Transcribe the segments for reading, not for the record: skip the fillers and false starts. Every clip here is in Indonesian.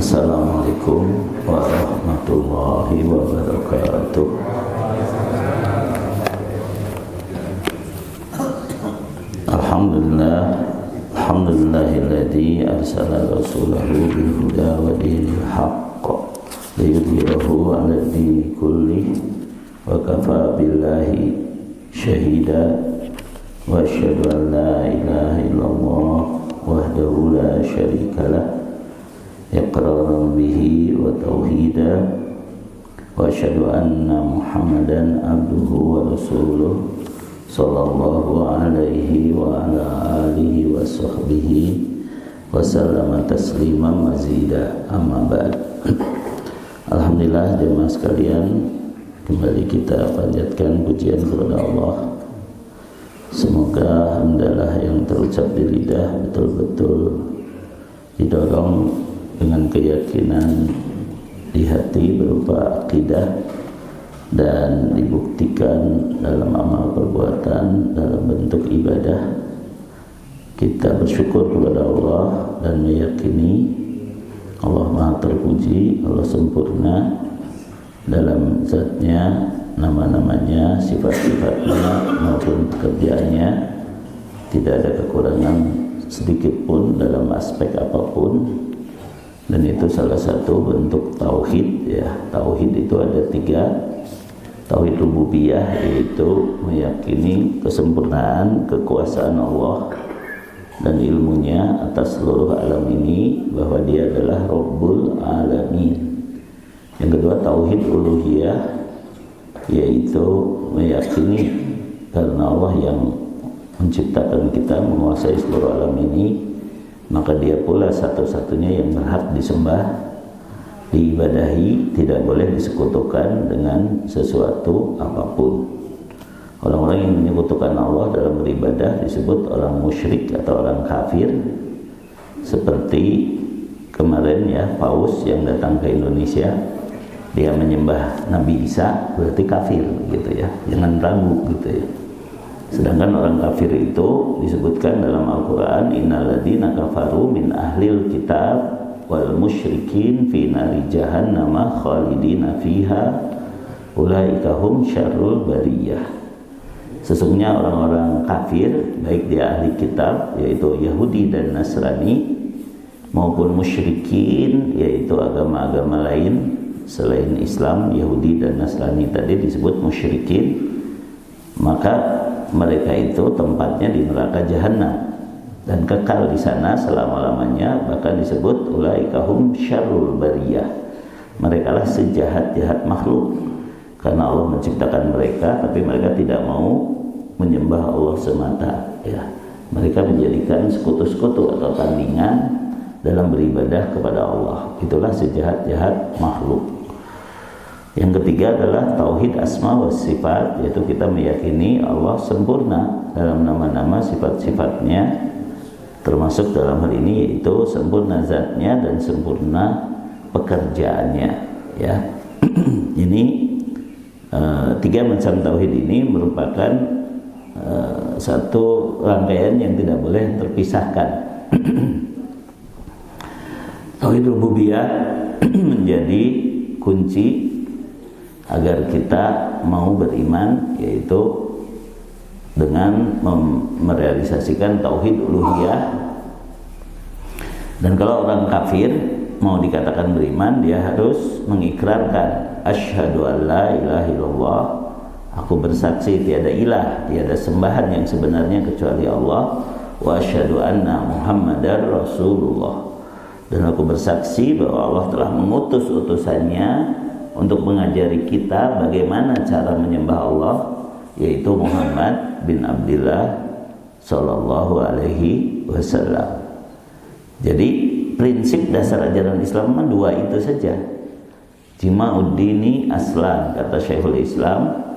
Assalamualaikum warahmatullahi wabarakatuh. Alhamdulillahilladzi arsala rasulahu bil huda wa dinil haqq liyudhhirahu 'ala dini kullih wa kafa billahi syahida wa asyhadu an la ilaha illallah wahdahu la syarikalah iqraran bihi wa tauhida wa asyhadu anna Muhammadan abduhu wa rasuluh sallallahu alaihi wa ala alihi wa sahbihi wa sallama tasliman mazida, amma ba'd. Alhamdulillah jemaah sekalian, kembali kita panjatkan pujian kepada Allah. Semoga hamdalah yang terucap di lidah betul-betul didorong dengan keyakinan di hati berupa akidah dan dibuktikan dalam amal perbuatan dalam bentuk ibadah. Kita bersyukur kepada Allah dan meyakini Allah Maha Terpuji, Allah sempurna dalam zatnya, nama-namanya, sifat-sifatnya maupun pekerjaannya. Tidak ada kekurangan sedikit pun dalam aspek apapun. Dan itu salah satu bentuk tauhid, ya. Tauhid itu ada 3. Tauhid rububiyah, yaitu meyakini kesempurnaan kekuasaan Allah dan ilmunya atas seluruh alam ini, bahwa dia adalah Rabbul Alamin. Yang kedua tauhid uluhiyah, yaitu meyakini karena Allah yang menciptakan kita, menguasai seluruh alam ini, maka dia pula satu-satunya yang berhak disembah, diibadahi, tidak boleh disekutukan dengan sesuatu apapun. Orang-orang yang menyekutukan Allah dalam beribadah disebut orang musyrik atau orang kafir. Seperti kemarin ya, Paus yang datang ke Indonesia, dia menyembah Nabi Isa, berarti kafir gitu ya, jangan ragu gitu ya. Sedangkan orang kafir itu disebutkan dalam Al-Quran, innalladzina kafaru min ahlil kitab wal musyrikin fi nari jahannama khalidina fiha ulaika hum syarrul bariyah. Sesungguhnya orang-orang kafir, baik dia ahli kitab yaitu Yahudi dan Nasrani, maupun musyrikin yaitu agama-agama lain selain Islam, Yahudi dan Nasrani tadi disebut musyrikin, maka mereka itu tempatnya di neraka jahanam dan kekal di sana selama-lamanya. Bahkan disebut ulaika hum syarrul bariyah, mereka lah sejahat-jahat makhluk, karena Allah menciptakan mereka tapi mereka tidak mau menyembah Allah semata ya. Mereka menjadikan sekutu-sekutu atau tandingan dalam beribadah kepada Allah. Itulah sejahat-jahat makhluk. Yang ketiga adalah tauhid asma wa sifat, yaitu kita meyakini Allah sempurna dalam nama-nama sifat-sifatnya, termasuk dalam hal ini yaitu sempurna zatnya dan sempurna pekerjaannya ya. Ini 3 macam tauhid ini merupakan satu rangkaian yang tidak boleh terpisahkan. Tauhid rububiyah menjadi kunci agar kita mau beriman, yaitu dengan merealisasikan tauhid uluhiyah. Dan kalau orang kafir mau dikatakan beriman, dia harus mengikrarkan asyhadu an la ilaha illallah, aku bersaksi tiada ilah, tiada sembahan yang sebenarnya kecuali Allah, wa asyhadu anna Muhammadar Rasulullah, dan aku bersaksi bahwa Allah telah mengutus utusannya untuk mengajari kita bagaimana cara menyembah Allah, yaitu Muhammad bin Abdillah sallallahu alaihi wasallam. Jadi prinsip dasar ajaran Islam 2 itu saja. Jima'uddini aslan, kata Syekhul Islam,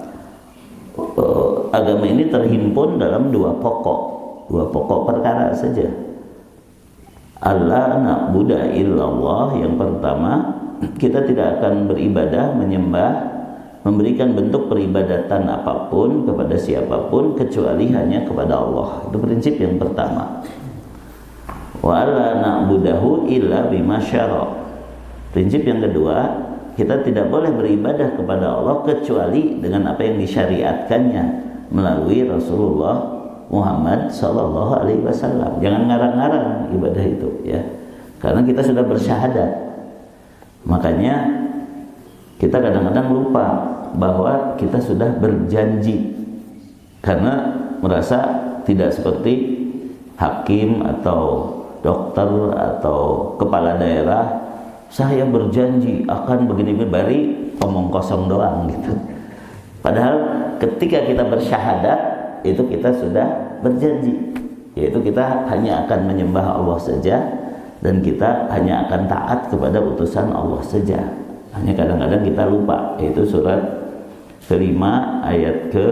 agama ini terhimpun dalam 2 pokok perkara saja. Allah na'budu illallah, yang pertama, kita tidak akan beribadah, menyembah, memberikan bentuk peribadatan apapun kepada siapapun kecuali hanya kepada Allah. Itu prinsip yang pertama. Wa la na'budahu illa bima syara', Prinsip yang kedua, kita tidak boleh beribadah kepada Allah kecuali dengan apa yang disyariatkannya melalui Rasulullah Muhammad Sallallahu Alaihi Wasallam. Jangan ngarang-ngarang ibadah itu, ya, karena kita sudah bersyahadat. Makanya kita kadang-kadang lupa bahwa kita sudah berjanji, karena merasa tidak seperti hakim atau dokter atau kepala daerah, saya berjanji akan begini-begini, bari ngomong kosong doang gitu. Padahal ketika kita bersyahadat itu kita sudah berjanji, yaitu kita hanya akan menyembah Allah saja dan kita hanya akan taat kepada utusan Allah saja. Hanya kadang-kadang kita lupa, yaitu surat kelima ayat ke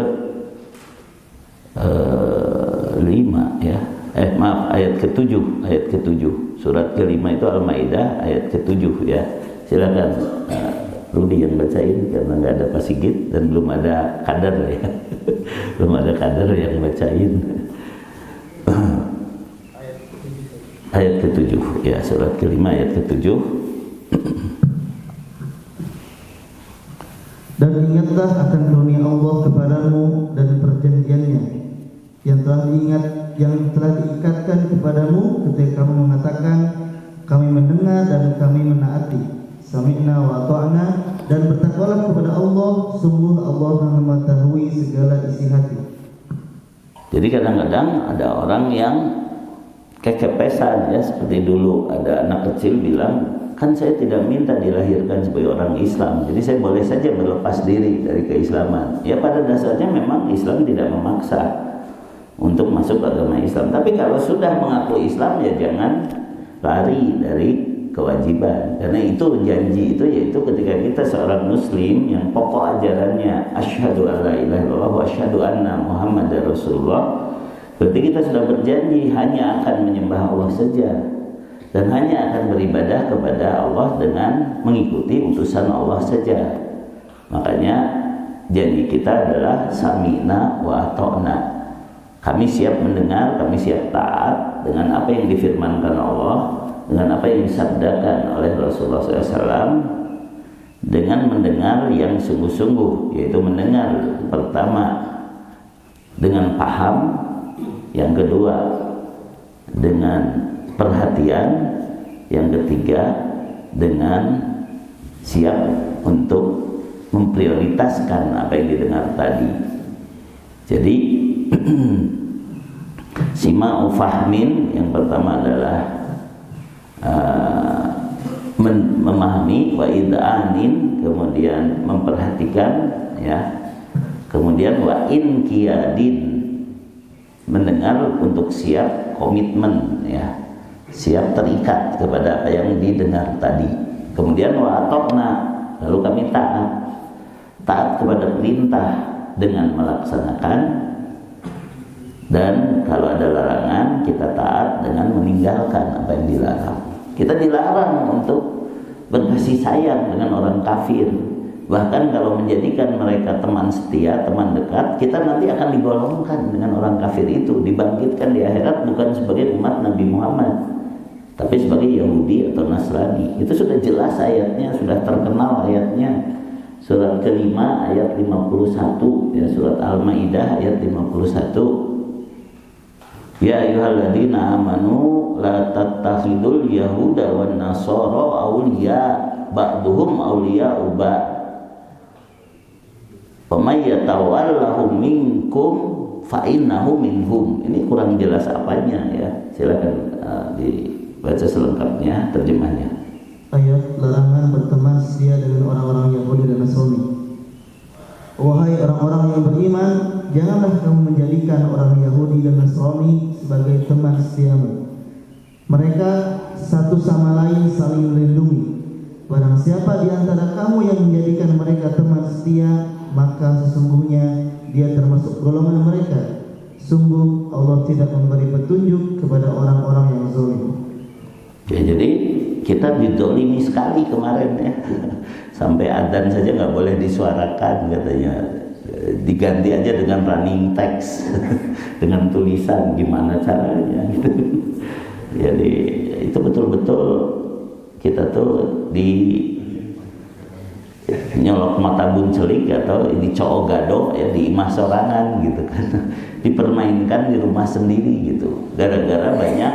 5 ya. Ayat ke-7, surat kelima itu Al-Maidah ayat ke-7 ya. Silakan Rudi yang bacain, karena nggak ada Pak Sigit dan belum ada kader ya. Belum ada kader yang bacain. Ayat ke-7 ya, surat kelima ayat ke-7. Dan ingatlah akan karunia Allah kepadamu dan perjanjiannya yang telah diikatkan kepadamu ketika kamu mengatakan, kami mendengar dan kami menaati, sami'na wa ta'na, dan bertakwalah kepada Allah, sungguh Allah mengetahui segala isi hati. Jadi kadang-kadang ada orang yang kekepesan ya, seperti dulu ada anak kecil bilang, kan saya tidak minta dilahirkan sebagai orang Islam, jadi saya boleh saja berlepas diri dari keislaman. Ya, pada dasarnya memang Islam tidak memaksa untuk masuk agama Islam, tapi kalau sudah mengaku Islam ya jangan lari dari kewajiban, karena itu janji itu, yaitu ketika kita seorang muslim yang pokok ajarannya asyhadu alla ilaha illallah wa asyhadu anna muhammadar rasulullah, berarti kita sudah berjanji hanya akan menyembah Allah saja dan hanya akan beribadah kepada Allah dengan mengikuti utusan Allah saja. Makanya janji kita adalah sami'na wa ata'na. Kami siap mendengar, kami siap taat dengan apa yang difirmankan Allah, dengan apa yang disabdakan oleh Rasulullah SAW, dengan mendengar yang sungguh-sungguh, yaitu mendengar pertama dengan paham, yang kedua dengan perhatian, yang ketiga dengan siap untuk memprioritaskan apa yang didengar tadi. Jadi sima'u fahmin, yang pertama adalah memahami, wa id'anin, kemudian memperhatikan ya, kemudian wa inqiyadin, mendengar untuk siap komitmen ya, siap terikat kepada apa yang didengar tadi. Kemudian wa ata'na, lalu kami taat kepada perintah dengan melaksanakan, dan kalau ada larangan kita taat dengan meninggalkan apa yang dilarang. Kita dilarang untuk berkasih sayang dengan orang kafir, bahkan kalau menjadikan mereka teman setia, teman dekat, kita nanti akan digolongkan dengan orang kafir itu, dibangkitkan di akhirat bukan sebagai umat Nabi Muhammad, tapi sebagai Yahudi atau Nasrani. Itu sudah jelas ayatnya, sudah terkenal ayatnya. Surat kelima ayat 51 ya, surat Al-Maidah ayat 51. Ya ayyuhalladzina amanu la tattakhidul yahuda wan nasara awliya ba'duhum awliya'u ba'd. Faman yatawallahum minkum fa innahu minhum. Ini kurang jelas apanya ya. Silakan dibaca selengkapnya terjemahnya. Ayat larangan berteman setia dengan orang-orang Yahudi dan Nasrani. Wahai orang-orang yang beriman, janganlah kamu menjadikan orang Yahudi dan Nasrani sebagai teman setiamu. Mereka satu sama lain saling melindungi. Barang siapa di antara kamu yang menjadikan mereka teman setia, maka sesungguhnya dia termasuk golongan mereka. Sungguh Allah tidak memberi petunjuk kepada orang-orang yang zalim. Ya, jadi kita didolimi sekali kemarin ya. Sampai adzan saja nggak boleh disuarakan katanya, diganti aja dengan running text dengan tulisan, gimana caranya gitu. Jadi itu betul-betul kita tuh di nyolok mata buncelik atau di cowok gado ya, di imah sorangan gitu kan, dipermainkan di rumah sendiri gitu, gara-gara banyak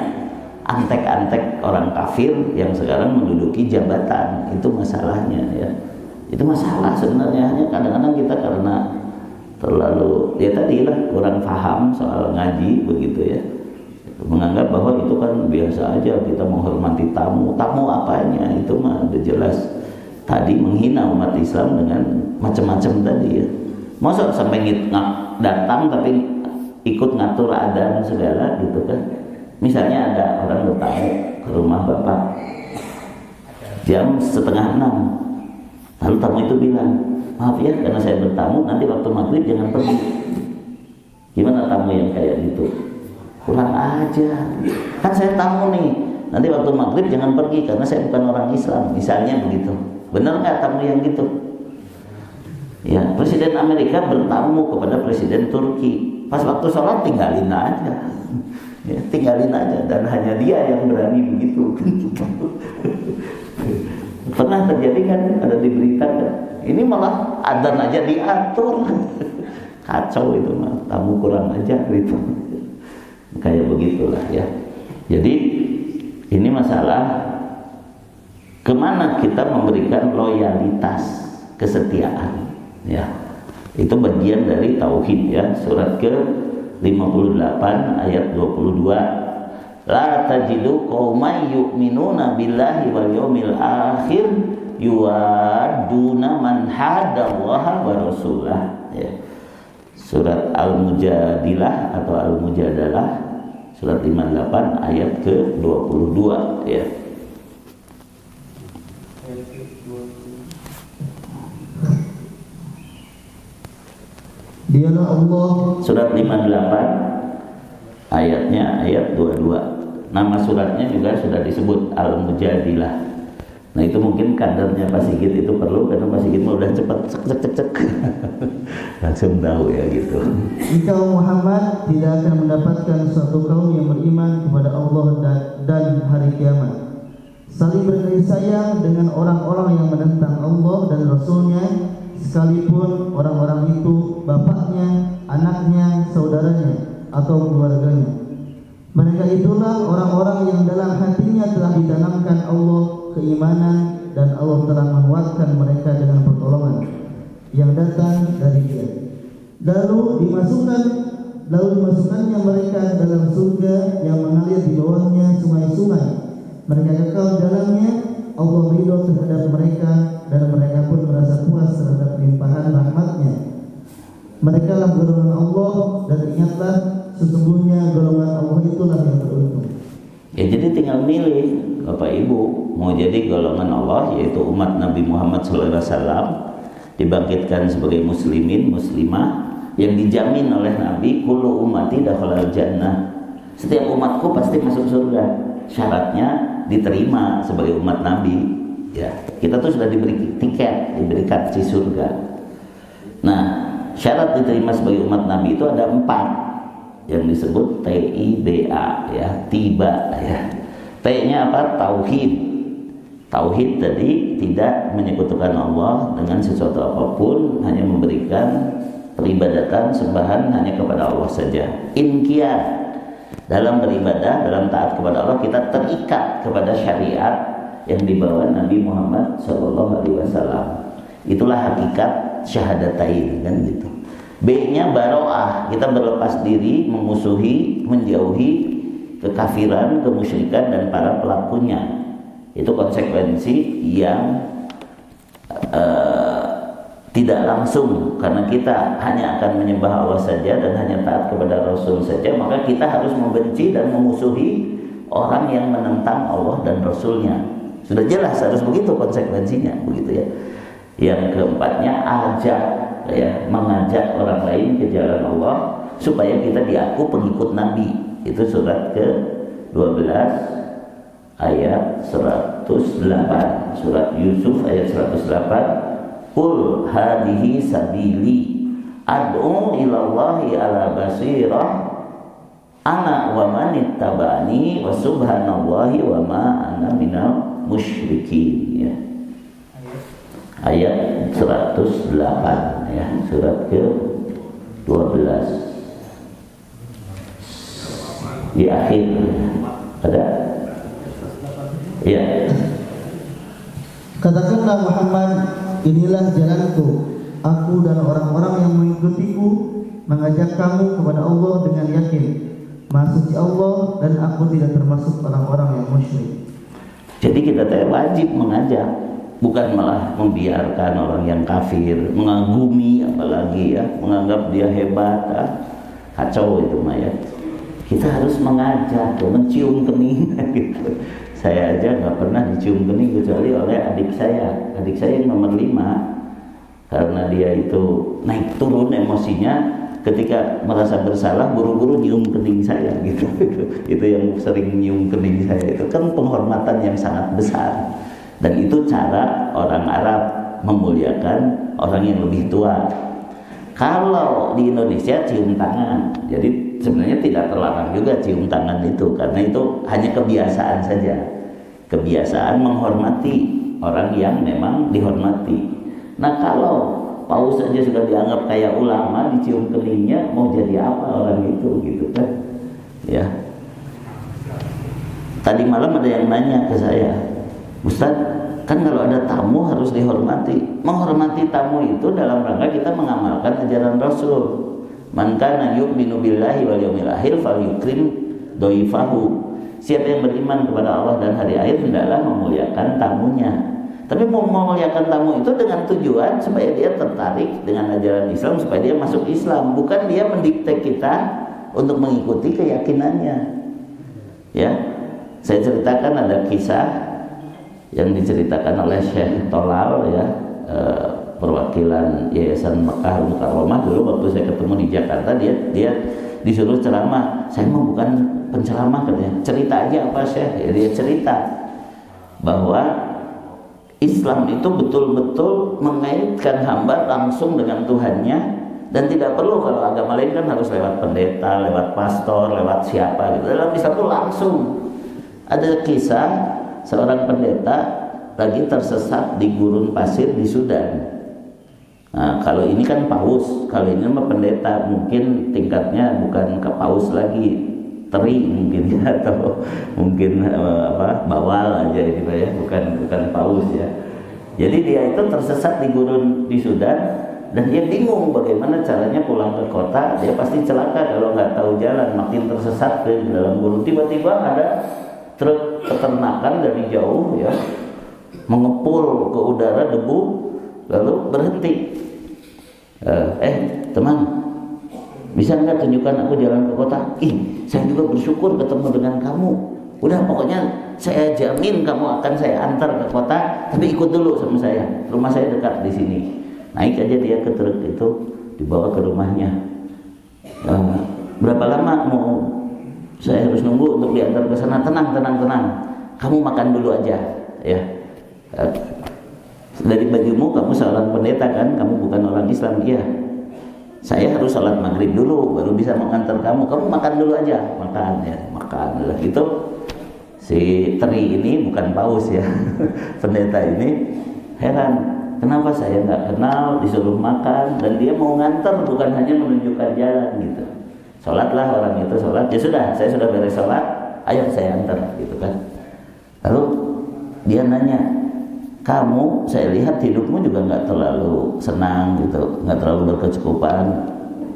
antek-antek orang kafir yang sekarang menduduki jabatan. Itu masalahnya ya, itu masalah sebenarnya. Hanya kadang-kadang kita karena terlalu ya tadilah kurang paham soal ngaji begitu ya, menganggap bahwa itu kan biasa aja, kita menghormati tamu apanya, itu mah udah jelas tadi menghina umat Islam dengan macam-macam tadi ya. Masa sampai datang tapi ikut ngatur adan segala gitu kan. Misalnya ada orang bertamu ke rumah bapak jam 5:30, lalu tamu itu bilang, maaf ya karena saya bertamu, nanti waktu maghrib jangan pergi. Gimana tamu yang kayak gitu? Kurang aja, kan saya tamu nih, nanti waktu maghrib jangan pergi karena saya bukan orang Islam, misalnya begitu. Benar nggak tamu yang gitu? Ya, Presiden Amerika bertamu kepada Presiden Turki, pas waktu sholat tinggalin aja, ya, tinggalin aja, dan hanya dia yang berani begitu. Pernah terjadi kan, ada di berita kan? Ini malah adzan aja diatur, kacau itu mah, tamu kurang aja gitu. Kayak begitulah ya. Jadi ini masalah kemana kita memberikan loyalitas, kesetiaan ya. Itu bagian dari tauhid ya. Surat ke-58 ayat 22, la tajidu qauman yu'minuna billahi wal yawmil akhir yuwadduna man hadallaha wa rasulah ya. Surat Al-Mujadilah atau Al-Mujadalah surat 58 ayat ke-22 ya. Dialah Allah. Surat 58 ayatnya ayat 22. Nama suratnya juga sudah disebut Al-Mujadilah. Nah itu mungkin kadernya Pak Sigit itu perlu, karena Pak Sigit udah cepat cek langsung tahu ya gitu. Jika Muhammad tidak akan mendapatkan suatu kaum yang beriman kepada Allah dan hari kiamat, saling berkasih sayang dengan orang-orang yang menentang Allah dan Rasulnya, sekalipun orang-orang itu bapaknya, anaknya, saudaranya, atau keluarganya. Mereka itulah orang-orang yang dalam hatinya telah ditanamkan Allah keimanan, dan Allah telah menguatkan mereka dengan pertolongan yang datang dari Dia. Lalu dimasukkannya mereka dalam surga yang mengalir di bawahnya sungai-sungai. Mereka kekal dalamnya. Allah ridho terhadap mereka, dan mereka pun merasa puas terhadap limpahan rahmat-Nya. Mereka lah golongan Allah, dan ingatlah sesungguhnya golongan Allah itulah yang beruntung. Ya jadi tinggal milih Bapak Ibu, mau jadi golongan Allah yaitu umat Nabi Muhammad SAW, dibangkitkan sebagai muslimin, muslimah yang dijamin oleh Nabi, kullu ummati dakhalal jannah. Setiap umatku pasti masuk surga. Syaratnya diterima sebagai umat Nabi. Ya, kita tuh sudah diberi tiket, diberi karcis surga. Nah, syarat diterima sebagai umat Nabi itu ada 4 yang disebut TIBA ya, tiba ya. T-nya apa? Tauhid. Tauhid tadi tidak menyekutukan Allah dengan sesuatu apapun, hanya memberikan peribadatan sembahan hanya kepada Allah saja. Inqiyad, dalam beribadah, dalam taat kepada Allah kita terikat kepada syariat yang dibawa Nabi Muhammad SAW. Itulah hakikat syahadatain kan gitu. B-nya baro'ah, kita berlepas diri, memusuhi, menjauhi kekafiran, kemusyrikan dan para pelakunya. Itu konsekuensi yang tidak langsung, karena kita hanya akan menyembah Allah saja dan hanya taat kepada Rasul saja, maka kita harus membenci dan memusuhi orang yang menentang Allah dan Rasulnya. Sudah jelas harus begitu konsekuensinya, begitu ya. Yang keempatnya ajak ya, mengajak orang lain ke jalan Allah supaya kita diaku pengikut Nabi. Itu surat ke-12 ayat 108, surat Yusuf ayat 108. Qul hadhihi sabili ad'u ilallahi ala basirah ana wa manittaba'ani wa subhanallahi wa ma ana minal musyrikin, ya. Ayat 108, ya, surat ke-12. Di akhir ada, ya. Katakanlah Muhammad, inilah jalanku, aku dan orang-orang yang mengikutiku mengajak kamu kepada Allah dengan yakin, Maha Suci Allah, dan aku tidak termasuk orang-orang yang musyrik. Jadi kita wajib mengajak, bukan malah membiarkan orang yang kafir, mengagumi apalagi, ya, menganggap dia hebat, kacau itu mah, ya. Kita harus mengajak, mencium kening gitu. Saya aja nggak pernah dicium kening kecuali oleh adik saya yang nomor 5, karena dia itu naik turun emosinya ketika merasa bersalah, buru-buru nyium kening saya gitu. Itu yang sering nyium kening saya, itu kan penghormatan yang sangat besar. Dan itu cara orang Arab memuliakan orang yang lebih tua. Kalau di Indonesia cium tangan, jadi sebenarnya tidak terlarang juga cium tangan itu, karena itu hanya kebiasaan saja, kebiasaan menghormati orang yang memang dihormati. Nah, kalau paus saja sudah dianggap kayak ulama, dicium keningnya, mau jadi apa orang itu, gitu kan, ya. Tadi malam ada yang nanya ke saya, Ustaz, kan kalau ada tamu harus dihormati. Menghormati tamu itu dalam rangka kita mengamalkan ajaran Rasul. Man kana yu'minu billahi wal yawmil akhir falyukrim dhaifahu. Siapa yang beriman kepada Allah dan hari akhir hendaklah memuliakan tamunya. Tapi memuliakan tamu itu dengan tujuan supaya dia tertarik dengan ajaran Islam, supaya dia masuk Islam, bukan dia mendikte kita untuk mengikuti keyakinannya. Ya, saya ceritakan ada kisah yang diceritakan oleh Syekh Tolal, ya, perwakilan Yayasan Makkah Mukarramah. Dulu waktu saya ketemu di Jakarta, dia disuruh ceramah. Saya mau bukan penceramah, katanya, cerita aja apa Syekh. Ya, dia cerita bahwa Islam itu betul-betul mengaitkan hamba langsung dengan Tuhannya, dan tidak perlu, kalau agama lain kan harus lewat pendeta, lewat pastor, lewat siapa gitu. Dalam Islam itu langsung. Ada kisah seorang pendeta lagi tersesat di gurun pasir di Sudan. Nah, kalau ini kan paus, kalau ini mah pendeta, mungkin tingkatnya bukan ke paus lagi, teri mungkin, ya, atau mungkin bawal aja gitu, ya, bukan paus, ya. Jadi dia itu tersesat di gurun di Sudan, dan dia bingung bagaimana caranya pulang ke kota. Dia pasti celaka kalau nggak tahu jalan, makin tersesat ke dalam gurun. Tiba-tiba ada truk peternakan dari jauh, ya, mengepul ke udara debu, lalu berhenti. Teman, bisa nggak tunjukkan aku jalan ke kota? Saya juga bersyukur ketemu dengan kamu. Udah, pokoknya saya jamin kamu akan saya antar ke kota, tapi ikut dulu sama saya. Rumah saya dekat di sini. Naik aja dia ke truk itu, dibawa ke rumahnya. Berapa lama mau saya harus nunggu untuk diantar ke sana? Tenang. Kamu makan dulu aja, ya. Dari bajumu kamu seorang pendeta kan, kamu bukan orang Islam. Iya. Saya harus sholat maghrib dulu baru bisa mengantar kamu. Kamu makan dulu aja, makan. Lah gitu. Si teri ini bukan paus, ya. Pendeta ini heran, kenapa saya nggak kenal disuruh makan, dan dia mau nganter, bukan hanya menunjukkan jalan gitu. Sholatlah orang itu, sholat. Ya sudah, saya sudah beres sholat, ayo saya antar, gitu kan. Lalu dia nanya, kamu, saya lihat hidupmu juga nggak terlalu senang gitu, nggak terlalu berkecukupan,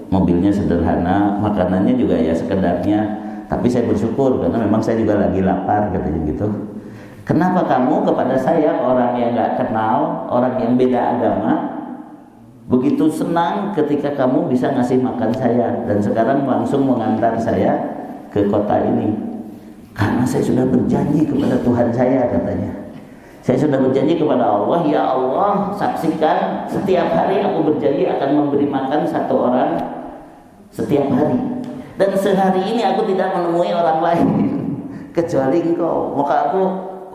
mobilnya sederhana, makanannya juga ya sekedarnya, tapi saya bersyukur karena memang saya juga lagi lapar, katanya gitu. Kenapa kamu kepada saya, orang yang nggak kenal, orang yang beda agama, begitu senang ketika kamu bisa ngasih makan saya, dan sekarang langsung mengantar saya ke kota ini? Karena saya sudah berjanji kepada Tuhan saya, katanya. Saya sudah berjanji kepada Allah, ya Allah, saksikan setiap hari aku berjanji akan memberi makan satu orang setiap hari. Dan sehari ini aku tidak menemui orang lain kecuali engkau. Maka aku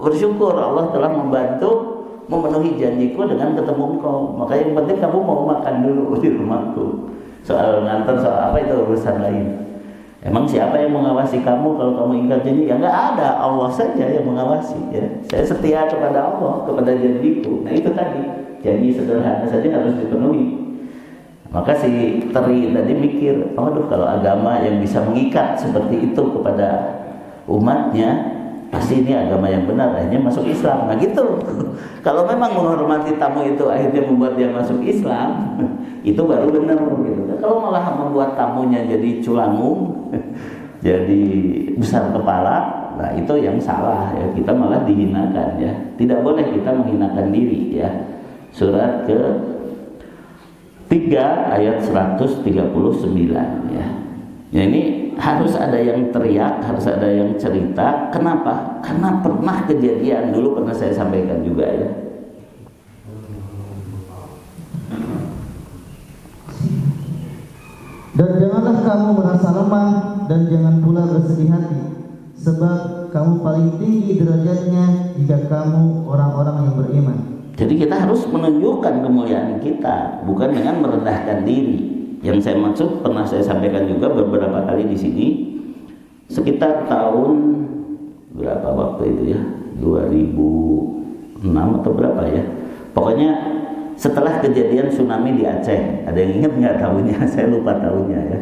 bersyukur Allah telah membantu memenuhi janjiku dengan ketemu engkau. Maka yang penting kamu mau makan dulu di rumahku. Soal ngantar, soal apa itu urusan lain. Emang siapa yang mengawasi kamu kalau kamu ingkar janji? Ya nggak ada, Allah saja yang mengawasi. Ya. Saya setia kepada Allah, kepada janjiku. Nah itu tadi, janji sederhana saja harus dipenuhi. Maka si Teri tadi mikir, aduh kalau agama yang bisa mengikat seperti itu kepada umatnya, pasti ini agama yang benar, akhirnya masuk Islam. Nah gitu. Kalau memang menghormati tamu itu akhirnya membuat dia masuk Islam, itu baru benar gitu. Kalau malah membuat tamunya jadi culangung, jadi besar kepala, nah itu yang salah ya. Kita malah dihinakan ya. Tidak boleh kita menghinakan diri ya. Surat ke 3 ayat 139 ya. Ya ini harus ada yang teriak, harus ada yang cerita. Kenapa? Karena pernah kejadian, dulu pernah saya sampaikan juga ya. Dan janganlah kamu merasa lemah dan jangan pula bersedih hati, sebab kamu paling tinggi derajatnya jika kamu orang-orang yang beriman. Jadi kita harus menunjukkan kemuliaan kita, bukan dengan merendahkan diri. Yang saya maksud pernah saya sampaikan juga beberapa kali di sini, sekitar tahun berapa waktu itu ya, 2006 atau berapa ya. Pokoknya setelah kejadian tsunami di Aceh, ada yang ingat nggak tahunnya? Saya lupa tahunnya ya.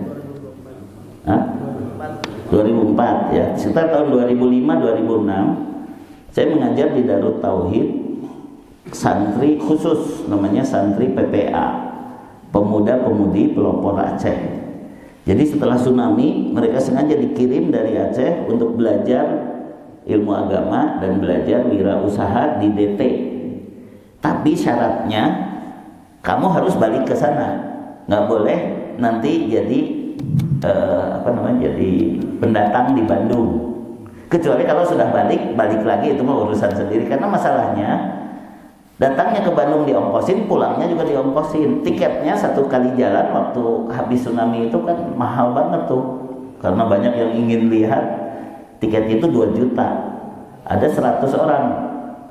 2004 ya, sekitar tahun 2005-2006 saya mengajar di Darut Tauhid, santri khusus namanya santri PPA, Pemuda-Pemudi Pelopor Aceh. Jadi setelah tsunami mereka sengaja dikirim dari Aceh untuk belajar ilmu agama dan belajar wirausaha di DT. Tapi syaratnya kamu harus balik ke sana, nggak boleh nanti jadi jadi pendatang di Bandung. Kecuali kalau sudah balik lagi itu mah urusan sendiri. Karena masalahnya datangnya ke Bandung diongkosin, pulangnya juga diongkosin. Tiketnya satu kali jalan waktu habis tsunami itu kan mahal banget tuh. Karena banyak yang ingin lihat, tiket itu 2 juta. Ada 100 orang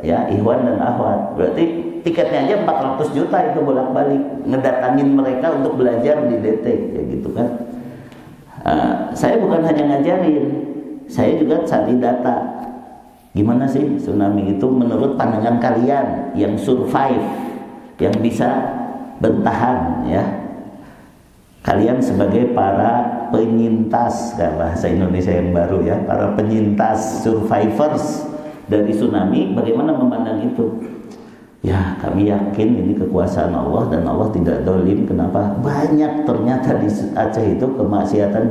ya, ikhwan dan akhwat. Berarti tiketnya aja 400 juta itu bolak-balik, ngedatangin mereka untuk belajar di DT ya gitu kan. Saya bukan hanya ngajarin, saya juga cari data. Gimana sih tsunami itu menurut pandangan kalian yang survive, yang bisa bertahan ya. Kalian sebagai para penyintas, bahasa Indonesia yang baru ya, para penyintas, survivors dari tsunami, bagaimana memandang itu? Ya kami yakin ini kekuasaan Allah dan Allah tidak dolim. Kenapa? Banyak ternyata di Aceh itu kemaksiatan.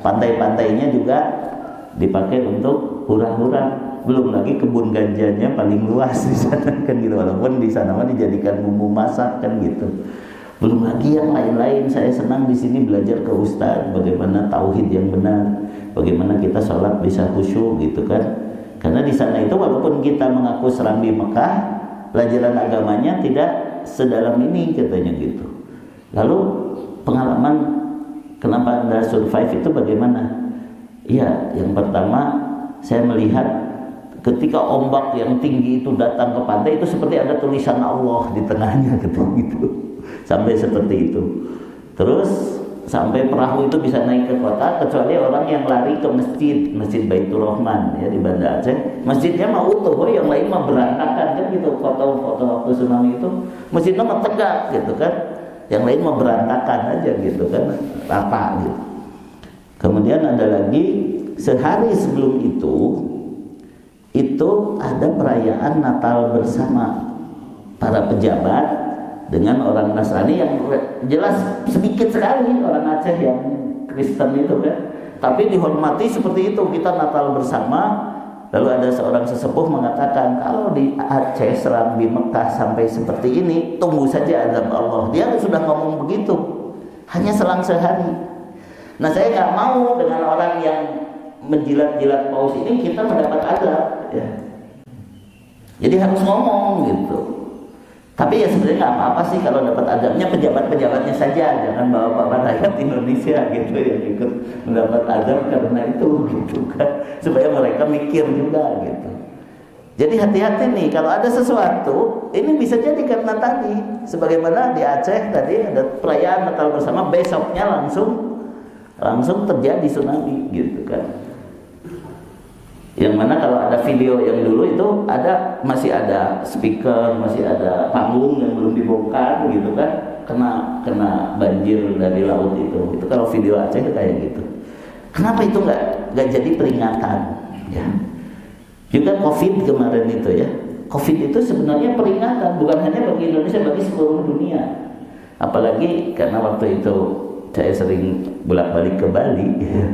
Pantai-pantainya juga dipakai untuk hura-hura. Belum lagi kebun ganjanya paling luas di sana kan gitu. Walaupun di sana mah dijadikan bumbu masak kan gitu. Belum lagi yang lain-lain. Saya senang di sini belajar ke Ustaz bagaimana tauhid yang benar, bagaimana kita sholat bisa khusyuk gitu kan. Karena di sana itu walaupun kita mengaku Serambi Mekah, pelajaran agamanya tidak sedalam ini katanya gitu. Lalu pengalaman kenapa Anda survive itu bagaimana? Iya, yang pertama saya melihat ketika ombak yang tinggi itu datang ke pantai itu seperti ada tulisan Allah di tengahnya gitu. Sampai seperti itu. Terus sampai perahu itu bisa naik ke kota, kecuali orang yang lari ke masjid Baitur Rahman ya di Banda Aceh. Masjidnya mau utuh, yang lain mah berantakan kan gitu. Foto-foto waktu tsunami itu masjidnya mah tegak gitu kan, yang lain mah berantakan aja gitu kan, rata gitu. Kemudian ada lagi sehari sebelum itu ada perayaan Natal bersama para pejabat dengan orang Nasrani yang jelas sedikit sekali orang Aceh yang Kristen itu kan, tapi dihormati seperti itu. Kita Natal bersama. Lalu ada seorang sesepuh mengatakan, kalau di Aceh, Serambi, Mekah sampai seperti ini, tunggu saja azab Allah. Dia sudah ngomong begitu, hanya selang sehari. Nah saya nggak mau dengan orang yang menjilat-jilat paus ini kita mendapat azab ya. Jadi harus ngomong gitu. Tapi ya sebenarnya nggak apa-apa sih kalau dapat azabnya pejabat-pejabatnya saja, jangan bawa-bawa rakyat Indonesia gitu yang ikut mendapat azab karena itu gitu kan, supaya mereka mikir juga gitu. Jadi hati-hati nih kalau ada sesuatu ini bisa jadi karena tadi, sebagaimana di Aceh tadi ada perayaan Natal bersama, besoknya langsung langsung terjadi tsunami gitu kan. Yang mana kalau ada video yang dulu itu masih ada speaker, masih ada panggung yang belum dibongkar gitu kan, kena banjir dari laut itu kalau video Aceh itu kayak gitu. Kenapa itu nggak jadi peringatan ya? Juga COVID kemarin itu ya, COVID itu sebenarnya peringatan bukan hanya bagi Indonesia, bagi seluruh dunia. Apalagi karena waktu itu saya sering bolak-balik ke Bali ya.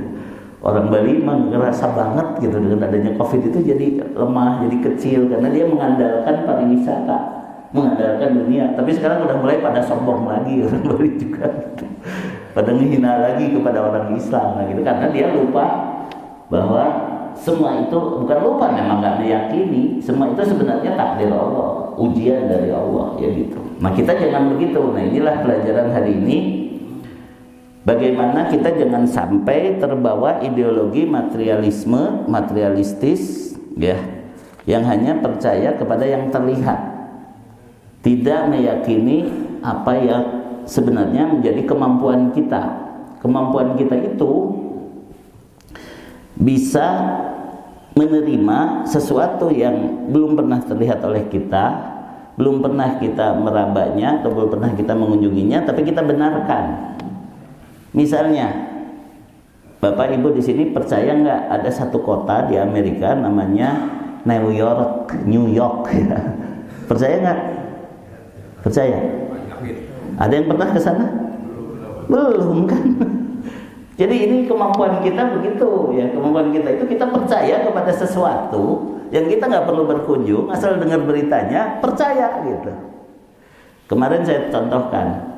Orang Bali memang ngerasa banget gitu dengan adanya COVID itu jadi lemah, jadi kecil karena dia mengandalkan pariwisata, mengandalkan dunia. Tapi sekarang udah mulai pada sombong lagi orang Bali juga gitu. Pada menghina lagi kepada orang Islam gitu karena dia lupa bahwa semua itu bukan lupa, memang nggak meyakini semua itu sebenarnya takdir Allah, ujian dari Allah ya gitu. Nah kita jangan begitu. Nah inilah pelajaran hari ini. Bagaimana kita jangan sampai terbawa ideologi materialistis ya, yang hanya percaya kepada yang terlihat, tidak meyakini apa yang sebenarnya menjadi kemampuan kita. Kemampuan kita itu bisa menerima sesuatu yang belum pernah terlihat oleh kita, belum pernah kita merabanya atau belum pernah kita mengunjunginya, tapi kita benarkan. Misalnya, Bapak Ibu di sini percaya nggak ada satu kota di Amerika namanya New York ya. Percaya nggak? Percaya? Ada yang pernah ke sana? Belum kan? Jadi ini kemampuan kita begitu ya. Kemampuan kita itu kita percaya kepada sesuatu yang kita nggak perlu berkunjung, asal dengar beritanya percaya gitu. Kemarin saya contohkan,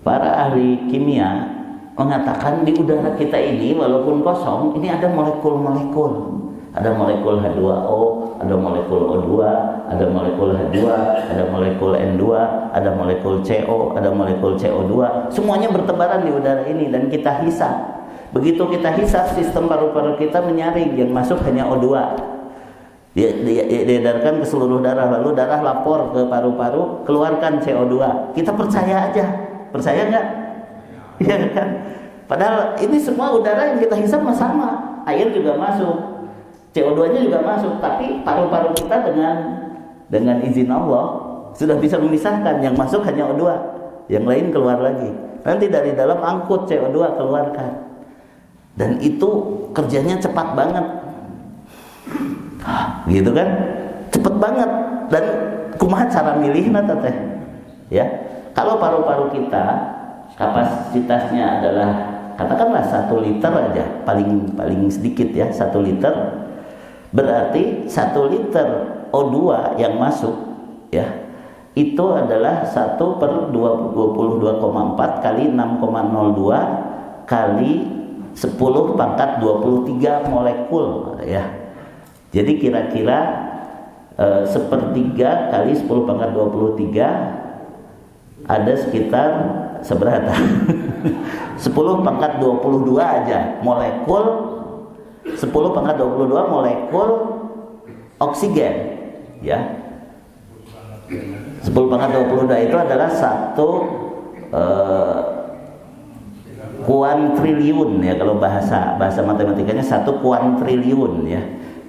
para ahli kimia mengatakan di udara kita ini walaupun kosong, ini ada molekul-molekul. Ada molekul H2O, ada molekul O2, ada molekul H2, ada molekul N2, ada molekul CO, ada molekul CO2. Semuanya bertebaran di udara ini dan kita hisap. Begitu kita hisap, sistem paru-paru kita menyaring, yang masuk hanya O2. Diedarkan ke seluruh darah, lalu darah lapor ke paru-paru, keluarkan CO2. Kita percaya aja. Percaya nggak? Ya kan? Padahal ini semua udara yang kita hisap sama, air juga masuk, CO2-nya juga masuk, tapi paru-paru kita dengan izin Allah sudah bisa memisahkan, yang masuk hanya O2, yang lain keluar lagi. Nanti dari dalam angkut CO2 keluarkan. Dan itu kerjanya cepat banget. Gitu kan? Cepat banget. Dan kumaha cara milihna teh? Ya. Kalau paru-paru kita kapasitasnya adalah katakanlah 1 liter aja, paling sedikit ya, 1 liter, berarti 1 liter O2 yang masuk ya itu adalah 1/22,4 kali 6,02 kali 10 pangkat 23 molekul ya. Jadi kira-kira 1/3 kali 10 pangkat 23 ada sekitar seberapa? 10 pangkat 22 aja molekul, 10 pangkat 22 molekul oksigen ya. 10 pangkat 22 itu adalah 1 kuantriliun ya, kalau bahasa matematikanya 1 kuantriliun ya.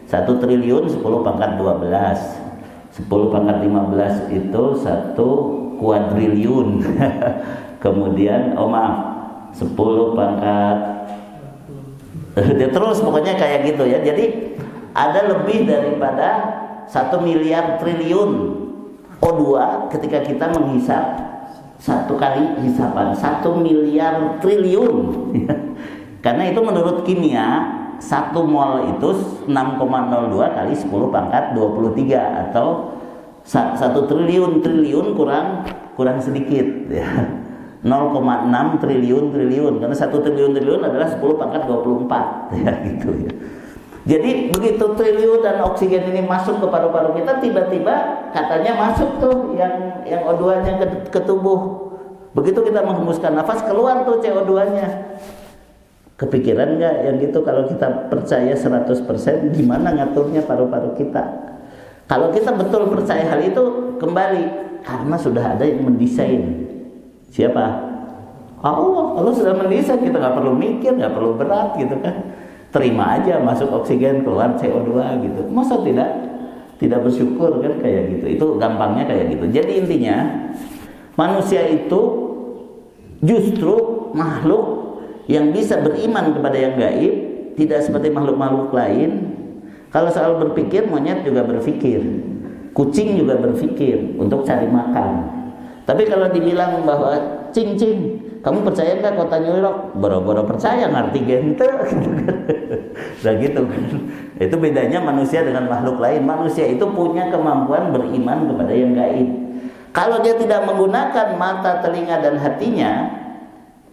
1 triliun 10 pangkat 12, 10 pangkat 15 itu 1 kuadriliun. Kemudian 10 pangkat terus pokoknya kayak gitu ya. Jadi ada lebih daripada 1 miliar triliun O2 ketika kita menghisap 1 kali hisapan 1 miliar triliun. Karena itu menurut kimia 1 mol itu 6,02 kali 10 pangkat 23 atau 1 triliun kurang sedikit ya. 0,6 triliun karena 1 triliun adalah 10 pangkat 24 ya gitu ya. Jadi begitu triliun dan oksigen ini masuk ke paru-paru kita, tiba-tiba katanya masuk tuh yang O2-nya ke tubuh. Begitu kita menghembuskan nafas, keluar tuh CO2-nya. Kepikiran nggak yang gitu? Kalau kita percaya 100%, gimana ngaturnya paru-paru kita? Kalau kita betul percaya hal itu, kembali karena sudah ada yang mendesain. Siapa? Allah sudah mendesain, kita nggak perlu mikir, nggak perlu berat gitu kan. Terima aja, masuk oksigen, keluar CO2 gitu. Masa tidak bersyukur kan kayak gitu. Itu gampangnya kayak gitu. Jadi intinya manusia itu justru makhluk yang bisa beriman kepada yang gaib, tidak seperti makhluk-makhluk lain. Kalau soal berpikir, monyet juga berpikir, kucing juga berpikir untuk cari makan. Tapi kalau dibilang bahwa cing, kamu percaya nggak kota New York? Boro-boro percaya, ngerti gitu kan. Nah gitu kan. Itu bedanya manusia dengan makhluk lain. Manusia itu punya kemampuan beriman kepada yang gaib. Kalau dia tidak menggunakan mata, telinga, dan hatinya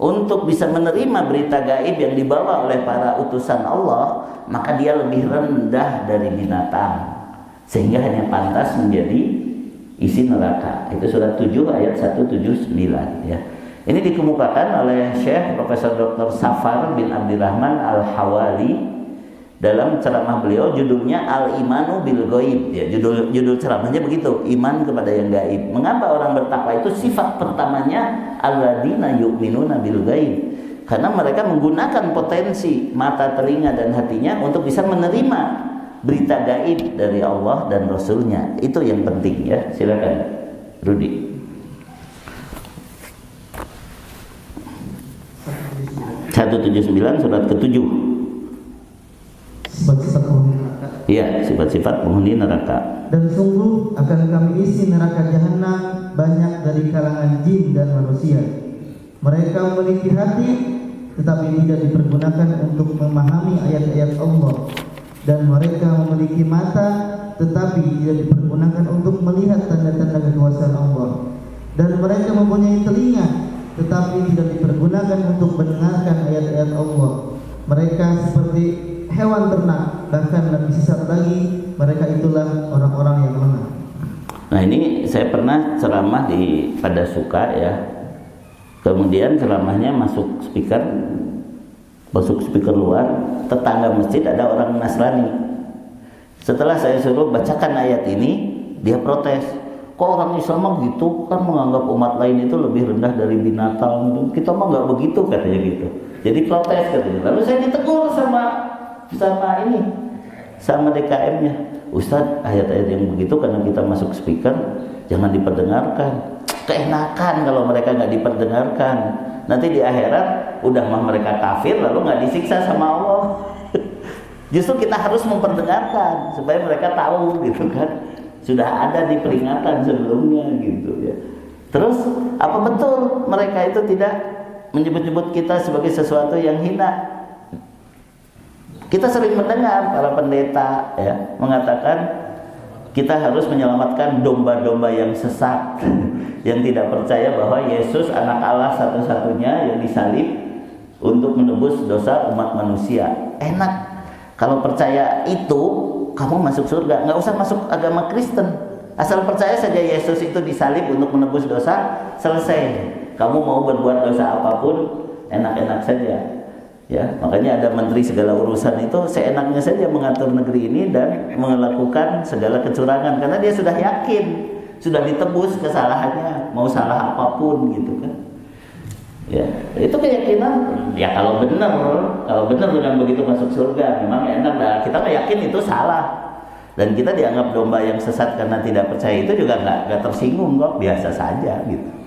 untuk bisa menerima berita gaib yang dibawa oleh para utusan Allah, maka dia lebih rendah dari binatang, sehingga hanya pantas menjadi isi neraka. Itu surat 7 ayat 179 ya. Ini dikemukakan oleh Syekh Profesor Dr. Safar bin Abdirrahman Al-Hawali dalam ceramah beliau, judulnya Al-Imanu bil Ghaib ya. Judul ceramahnya begitu, iman kepada yang gaib. Mengapa orang bertakwa itu sifat pertamanya alladzina yu'minuna bil ghaib? Karena mereka menggunakan potensi mata, telinga, dan hatinya untuk bisa menerima berita gaib dari Allah dan Rasulnya. Itu yang penting ya. Silakan Rudi. 179 surat ke-7. Sifat-sifat penghuni neraka. Iya, sifat-sifat penghuni neraka. Dan sungguh akan kami isi neraka jahanam banyak dari kalangan jin dan manusia. Mereka memiliki hati tetapi tidak dipergunakan untuk memahami ayat-ayat Allah, dan mereka memiliki mata tetapi tidak dipergunakan untuk melihat tanda-tanda kekuasaan Allah, dan mereka mempunyai telinga tetapi tidak dipergunakan untuk mendengarkan ayat-ayat Allah. Mereka seperti hewan ternak, bahkan lebih sesat lagi. Mereka itulah orang-orang yang lemah. Nah ini saya pernah ceramah pada Suka ya. Kemudian ceramahnya masuk speaker luar. Tetangga masjid ada orang Nasrani. Setelah saya suruh bacakan ayat ini, dia protes. Kok orang Islam gitu kan menganggap umat lain itu lebih rendah dari binatang? Kita mah nggak begitu, katanya gitu. Jadi protes katanya. Lalu saya ditegur sama DKM-nya. Ustadz, ayat-ayat yang begitu karena kita masuk speaker jangan diperdengarkan. Keenakan kalau mereka nggak diperdengarkan. Nanti di akhirat udah mah mereka kafir lalu nggak disiksa sama Allah. Justru kita harus memperdengarkan supaya mereka tahu gitu kan. Sudah ada di peringatan sebelumnya gitu ya. Terus apa betul mereka itu tidak menyebut-nyebut kita sebagai sesuatu yang hina? Kita sering mendengar para pendeta ya mengatakan kita harus menyelamatkan domba-domba yang sesat yang tidak percaya bahwa Yesus anak Allah satu-satunya yang disalib untuk menebus dosa umat manusia. Enak kalau percaya itu kamu masuk surga, nggak usah masuk agama Kristen. Asal percaya saja Yesus itu disalib untuk menebus dosa, selesai. Kamu mau berbuat dosa apapun, enak-enak saja. Ya, makanya ada menteri segala urusan itu seenaknya saja mengatur negeri ini dan melakukan segala kecurangan karena dia sudah yakin, sudah ditebus kesalahannya, mau salah apapun gitu kan. Ya, itu keyakinan. Ya kalau benar dengan begitu masuk surga, memang enak dah. Kita yakin itu salah. Dan kita dianggap domba yang sesat karena tidak percaya itu juga nggak tersinggung kok, biasa saja gitu.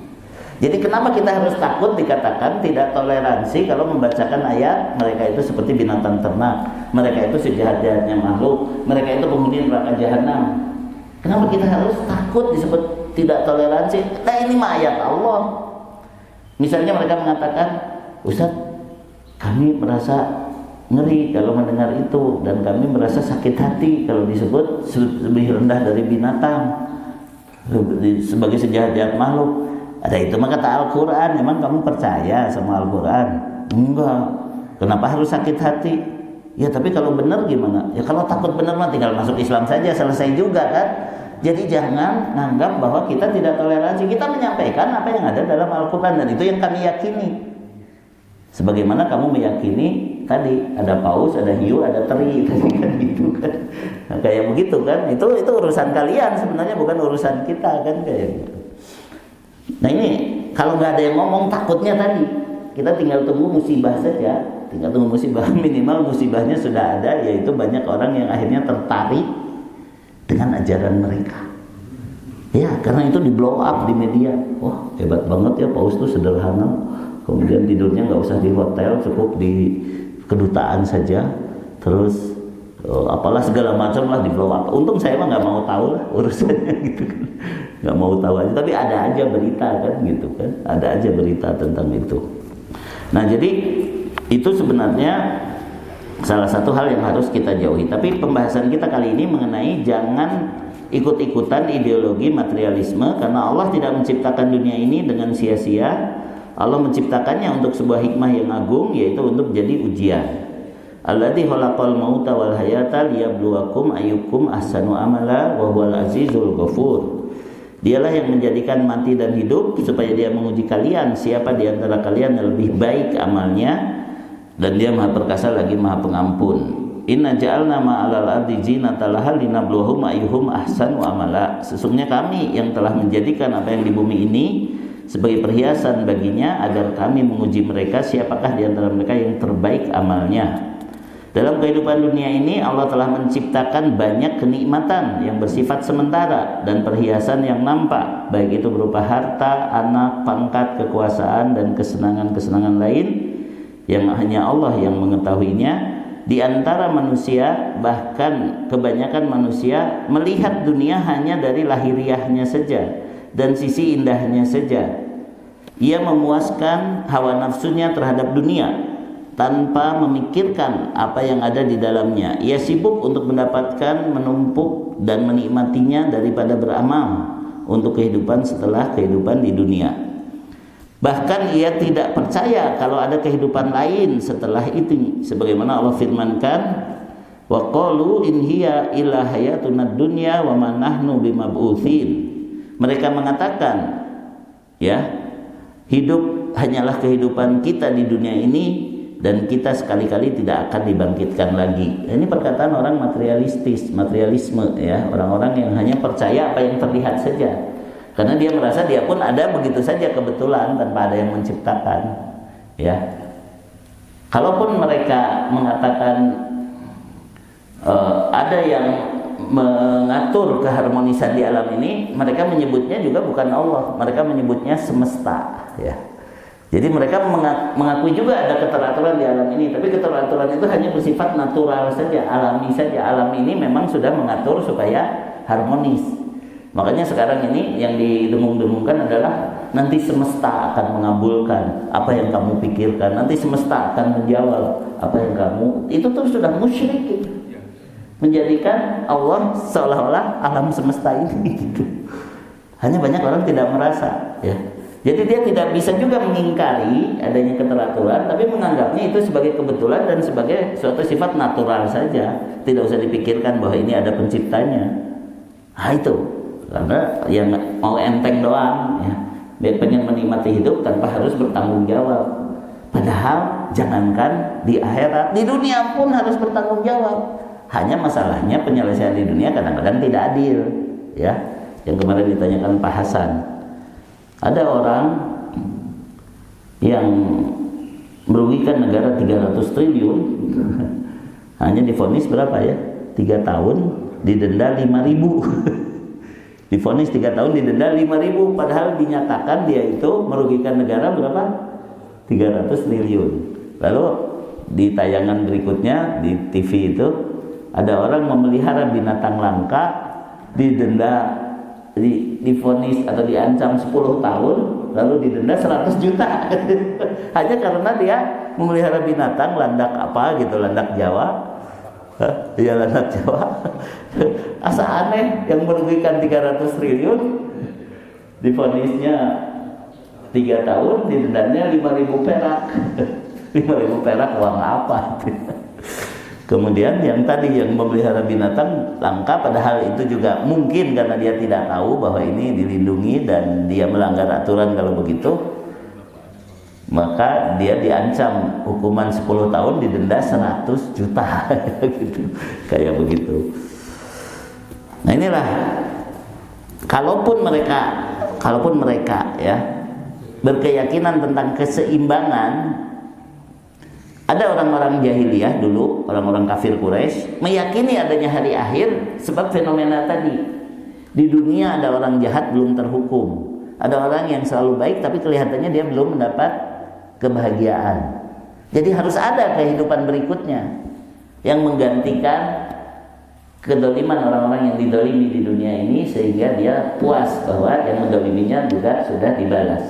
Jadi kenapa kita harus takut dikatakan tidak toleransi kalau membacakan ayat mereka itu seperti binatang ternak, mereka itu sejahat-jahatnya makhluk, mereka itu penghuni neraka jahanam. Kenapa kita harus takut disebut tidak toleransi? Nah ini mah ayat Allah. Misalnya mereka mengatakan, Ustaz, kami merasa ngeri kalau mendengar itu, dan kami merasa sakit hati kalau disebut lebih rendah dari binatang, sebagai sejahat-jahat makhluk. Ada itu mah kata Al-Quran. Emang kamu percaya sama Al-Quran? Enggak. Kenapa harus sakit hati? Ya tapi kalau benar gimana? Ya kalau takut benar mah tinggal masuk Islam saja, selesai juga kan. Jadi jangan menganggap bahwa kita tidak toleransi. Kita menyampaikan apa yang ada dalam Al-Quran, dan itu yang kami yakini. Sebagaimana kamu meyakini tadi ada paus, ada hiu, ada teri, tadi kan gitu kan. Nah, kayak begitu kan. Itu urusan kalian sebenarnya, bukan urusan kita kan kayak gitu. Nah ini kalau nggak ada yang ngomong takutnya tadi kita tinggal tunggu musibah saja, tinggal tunggu musibah. Minimal musibahnya sudah ada, yaitu banyak orang yang akhirnya tertarik dengan ajaran mereka. Ya, karena itu di blow up di media. Wah, hebat banget ya Pak Ustaz, tuh sederhana. Kemudian tidurnya nggak usah di hotel, cukup di kedutaan saja. Terus apalah segala macam lah di blow up. Untung saya mah nggak mau tahu lah urusannya gitu kan, nggak mau tahu aja. Tapi ada aja berita kan gitu kan, ada aja berita tentang itu. Nah jadi itu sebenarnya salah satu hal yang harus kita jauhi. Tapi pembahasan kita kali ini mengenai jangan ikut-ikutan ideologi materialisme, karena Allah tidak menciptakan dunia ini dengan sia-sia. Allah menciptakannya untuk sebuah hikmah yang agung, yaitu untuk jadi ujian. Alladzi khalaqal mauta wal hayata liyabluwakum ayyukum ahsanu amala wa huwal azizul ghafur. Dialah yang menjadikan mati dan hidup supaya dia menguji kalian siapa di antara kalian yang lebih baik amalnya, dan dia Maha Perkasa lagi Maha Pengampun. Inna ja'alna ma'alal ardi zinatan laha linabluwahum ayyuhum ahsanu amala. Sesungguhnya kami yang telah menjadikan apa yang di bumi ini sebagai perhiasan baginya, agar kami menguji mereka siapakah di antara mereka yang terbaik amalnya. Dalam kehidupan dunia ini Allah telah menciptakan banyak kenikmatan yang bersifat sementara dan perhiasan yang nampak, baik itu berupa harta, anak, pangkat, kekuasaan, dan kesenangan-kesenangan lain yang hanya Allah yang mengetahuinya. Di antara manusia, bahkan kebanyakan manusia melihat dunia hanya dari lahiriahnya saja dan sisi indahnya saja. Ia memuaskan hawa nafsunya terhadap dunia tanpa memikirkan apa yang ada di dalamnya. Ia sibuk untuk mendapatkan, menumpuk, dan menikmatinya daripada beramal untuk kehidupan setelah kehidupan di dunia. Bahkan ia tidak percaya kalau ada kehidupan lain setelah itu, sebagaimana Allah firmankan, wa qalu in hiya illa hayatunad dunya wa ma nahnu bimab'utsin. Mereka mengatakan, ya, hidup hanyalah kehidupan kita di dunia ini dan kita sekali-kali tidak akan dibangkitkan lagi. Ini perkataan orang materialisme ya, orang-orang yang hanya percaya apa yang terlihat saja. Karena dia merasa dia pun ada begitu saja kebetulan tanpa ada yang menciptakan. Ya, kalaupun mereka mengatakan ada yang mengatur keharmonisan di alam ini, mereka menyebutnya juga bukan Allah, mereka menyebutnya semesta. Ya, jadi mereka mengakui juga ada keteraturan di alam ini, tapi keteraturan itu hanya bersifat natural saja, alami saja. Alam ini memang sudah mengatur supaya harmonis. Makanya sekarang ini yang didengung-dengungkan adalah nanti semesta akan mengabulkan apa yang kamu pikirkan, nanti semesta akan menjawab apa yang kamu, itu tuh sudah musyrik gitu. Menjadikan Allah seolah-olah alam semesta ini gitu. Hanya banyak orang tidak merasa ya. Jadi dia tidak bisa juga mengingkari adanya keteraturan, tapi menganggapnya itu sebagai kebetulan dan sebagai suatu sifat natural saja. Tidak usah dipikirkan bahwa ini ada penciptanya. Nah itu. Karena yang mau enteng doang ya, dia pengen menikmati hidup tanpa harus bertanggung jawab. Padahal jangankan di akhirat, di dunia pun harus bertanggung jawab. Hanya masalahnya penyelesaian di dunia kadang-kadang tidak adil ya. Yang kemarin ditanyakan Pak Hasan, ada orang yang merugikan negara 300 triliun hanya divonis berapa ya? 3 tahun, didenda 5.000. Divonis 3 tahun, didenda 5.000, padahal dinyatakan dia itu merugikan negara berapa? 300 triliun. Lalu di tayangan berikutnya di TV itu ada orang memelihara binatang langka, didenda, divonis atau diancam 10 tahun, lalu didenda 100 juta. Hanya karena dia memelihara binatang landak apa gitu, landak Jawa. Iya, landak Jawa. Asa aneh, yang merugikan 300 triliun divonisnya 3 tahun, didendanya 5.000 perak. 5.000 perak uang apa? Kemudian yang tadi yang memelihara binatang langka, padahal itu juga mungkin karena dia tidak tahu bahwa ini dilindungi dan dia melanggar aturan kalau begitu, maka dia diancam hukuman 10 tahun, didenda 100 juta gitu. Kayak begitu. Nah inilah, kalaupun mereka ya berkeyakinan tentang keseimbangan. Ada orang-orang jahiliyah dulu, orang-orang kafir Quraisy meyakini adanya hari akhir sebab fenomena tadi. Di dunia ada orang jahat belum terhukum, ada orang yang selalu baik tapi kelihatannya dia belum mendapat kebahagiaan. Jadi harus ada kehidupan berikutnya yang menggantikan kedoliman orang-orang yang didolimi di dunia ini, sehingga dia puas bahwa yang mendoliminya juga sudah dibalas.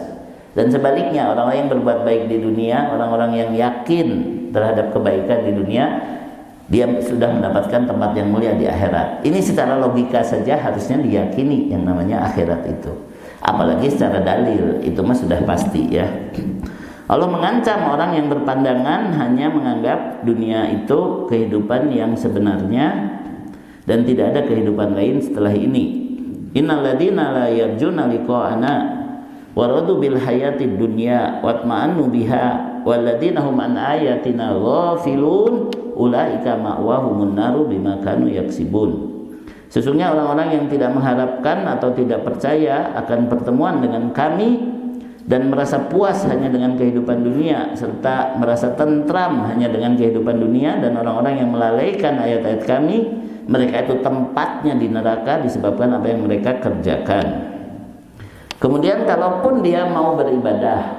Dan sebaliknya, orang-orang yang berbuat baik di dunia, orang-orang yang yakin terhadap kebaikan di dunia, dia sudah mendapatkan tempat yang mulia di akhirat. Ini secara logika saja harusnya diyakini yang namanya akhirat itu. Apalagi secara dalil, itu mah sudah pasti ya. Allah mengancam orang yang berpandangan hanya menganggap dunia itu kehidupan yang sebenarnya dan tidak ada kehidupan lain setelah ini. Innal ladzina la yarjuna liqa'ana waradu bil hayatid dunya watma'annu biha walladzina hum an ayatina ghafilun ulaika ma'wahumun naru bima kanu yaksibun. Sesungguhnya orang-orang yang tidak mengharapkan atau tidak percaya akan pertemuan dengan kami dan merasa puas hanya dengan kehidupan dunia serta merasa tentram hanya dengan kehidupan dunia, dan orang-orang yang melalaikan ayat-ayat kami, mereka itu tempatnya di neraka disebabkan apa yang mereka kerjakan. Kemudian kalaupun dia mau beribadah,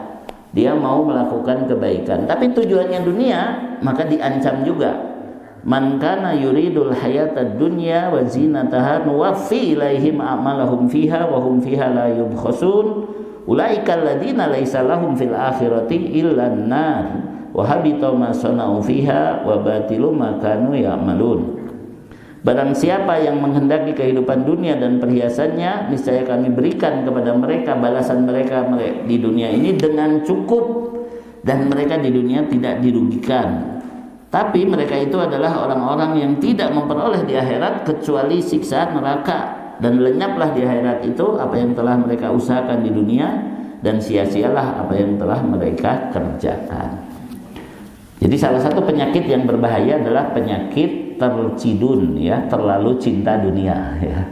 dia mau melakukan kebaikan, tapi tujuannya dunia, maka diancam juga. Man kana yuridul hayatad dunya wa zinataha nuwaffi ilaihim a'malahum fiha wa hum fiha la yubkhasun ulaika alladziina laisa lahum fil akhirati illa an-nar wa habita ma sana'u fiha wa batilu ma kanu ya'malun. Barang siapa yang menghendaki kehidupan dunia dan perhiasannya, niscaya kami berikan kepada mereka balasan mereka di dunia ini dengan cukup, dan mereka di dunia tidak dirugikan. Tapi mereka itu adalah orang-orang yang tidak memperoleh di akhirat kecuali siksa neraka, dan lenyaplah di akhirat itu apa yang telah mereka usahakan di dunia, dan sia-sialah apa yang telah mereka kerjakan. Jadi salah satu penyakit yang berbahaya adalah penyakit tercidun, ya, terlalu cinta dunia, ya.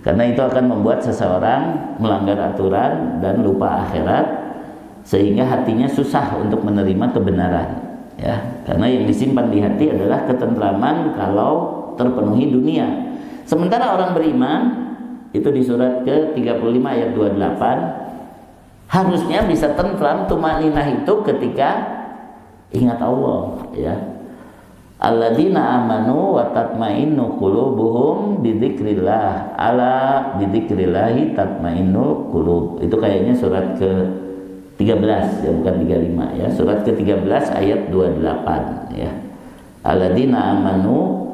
Karena itu akan membuat seseorang melanggar aturan dan lupa akhirat, sehingga hatinya susah untuk menerima kebenaran, ya. Karena yang disimpan di hati adalah ketentraman kalau terpenuhi dunia. Sementara orang beriman itu di surat ke-35 ayat 28 harusnya bisa tentram, tumaninah itu ketika ingat Allah, ya. Alladzina amanu wa tatmainnu qulubuhum bidzikrillah, ala bidzikrillahi tatmainnul qulub. Itu kayaknya surat ke-13 ya, bukan 35 ya. Surat ke-13 ayat 28 ya. Alladzina amanu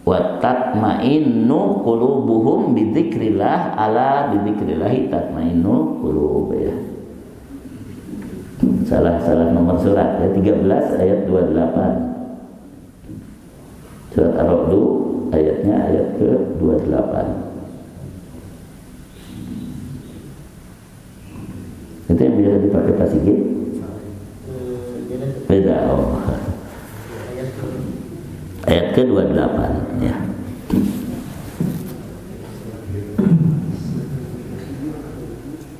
wa tatmainnu qulubuhum bidzikrillah, ala bidzikrillahi tatmainnul qulub ya. Salah nomor surat ya, 13 ayat 28. Surat Ar-Ra'd ayatnya ayat ke-28. Itu yang biasa dipakai Pak Sigit? Beda. Oh. Ayat ke-28 ya.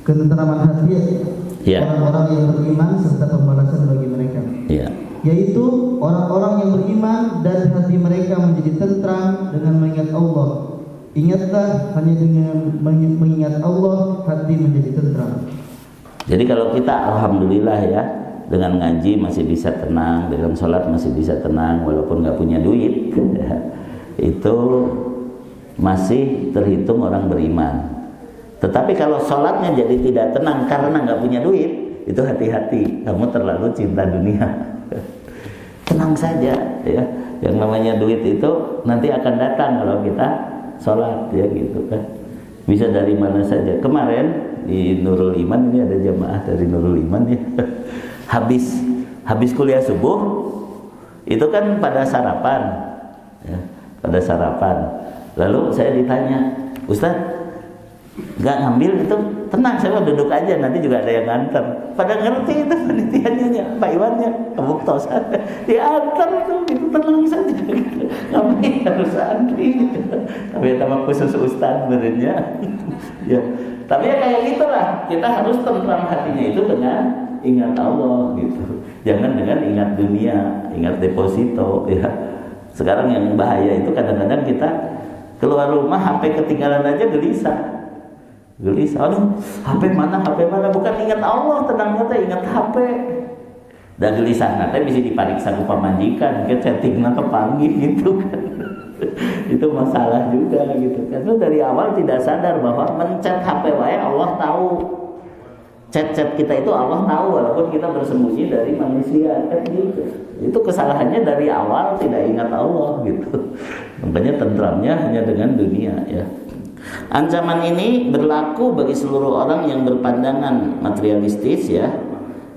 Ketentraman hati ya, orang-orang yang beriman serta pembalasan bagi mereka, ya, yaitu orang-orang yang beriman dan hati mereka menjadi tentram dengan mengingat Allah. Ingatlah, hanya dengan mengingat Allah hati menjadi tentram. Jadi kalau kita alhamdulillah ya, dengan ngaji masih bisa tenang, dengan sholat masih bisa tenang walaupun nggak punya duit, itu masih terhitung orang beriman. Tetapi kalau sholatnya jadi tidak tenang karena nggak punya duit, itu hati-hati, kamu terlalu cinta dunia. Tenang saja ya, yang namanya duit itu nanti akan datang kalau kita sholat ya gitu kan. Bisa dari mana saja. Kemarin di Nurul Iman, ini ada jamaah dari Nurul Iman ya. Habis kuliah subuh itu kan pada sarapan ya, pada sarapan. Lalu saya ditanya, Ustaz, nggak ngambil itu? Tenang, saya mau duduk aja, nanti juga ada yang nganter. Pada ngerti itu panitianya, Pak Iwannya, kebuk tosan, diantar itu tenang saja. Kami harus antri. Tapi sama khusus Ustaz sebenarnya. Ya, Tapi ya kayak gitulah, kita harus tentram hatinya itu dengan ingat Allah gitu. Jangan dengan ingat dunia, ingat deposito ya. Sekarang yang bahaya itu kadang-kadang kita keluar rumah HP ketinggalan aja gelisah. Aduh, HP mana, bukan ingat Allah, tenangnya teh ingat HP. Dan gelisah nanti bisa dipariksa ku pamajikan, ke chattingna kepanggih gitu kan. Itu masalah juga gitu. Karena dari awal tidak sadar bahwa mencet HP wae Allah tahu. Chat-chat kita itu Allah tahu walaupun kita bersembunyi dari manusia kan gitu. Itu kesalahannya dari awal tidak ingat Allah gitu. Makanya tentramnya hanya dengan dunia ya. Ancaman ini berlaku bagi seluruh orang yang berpandangan materialistis ya,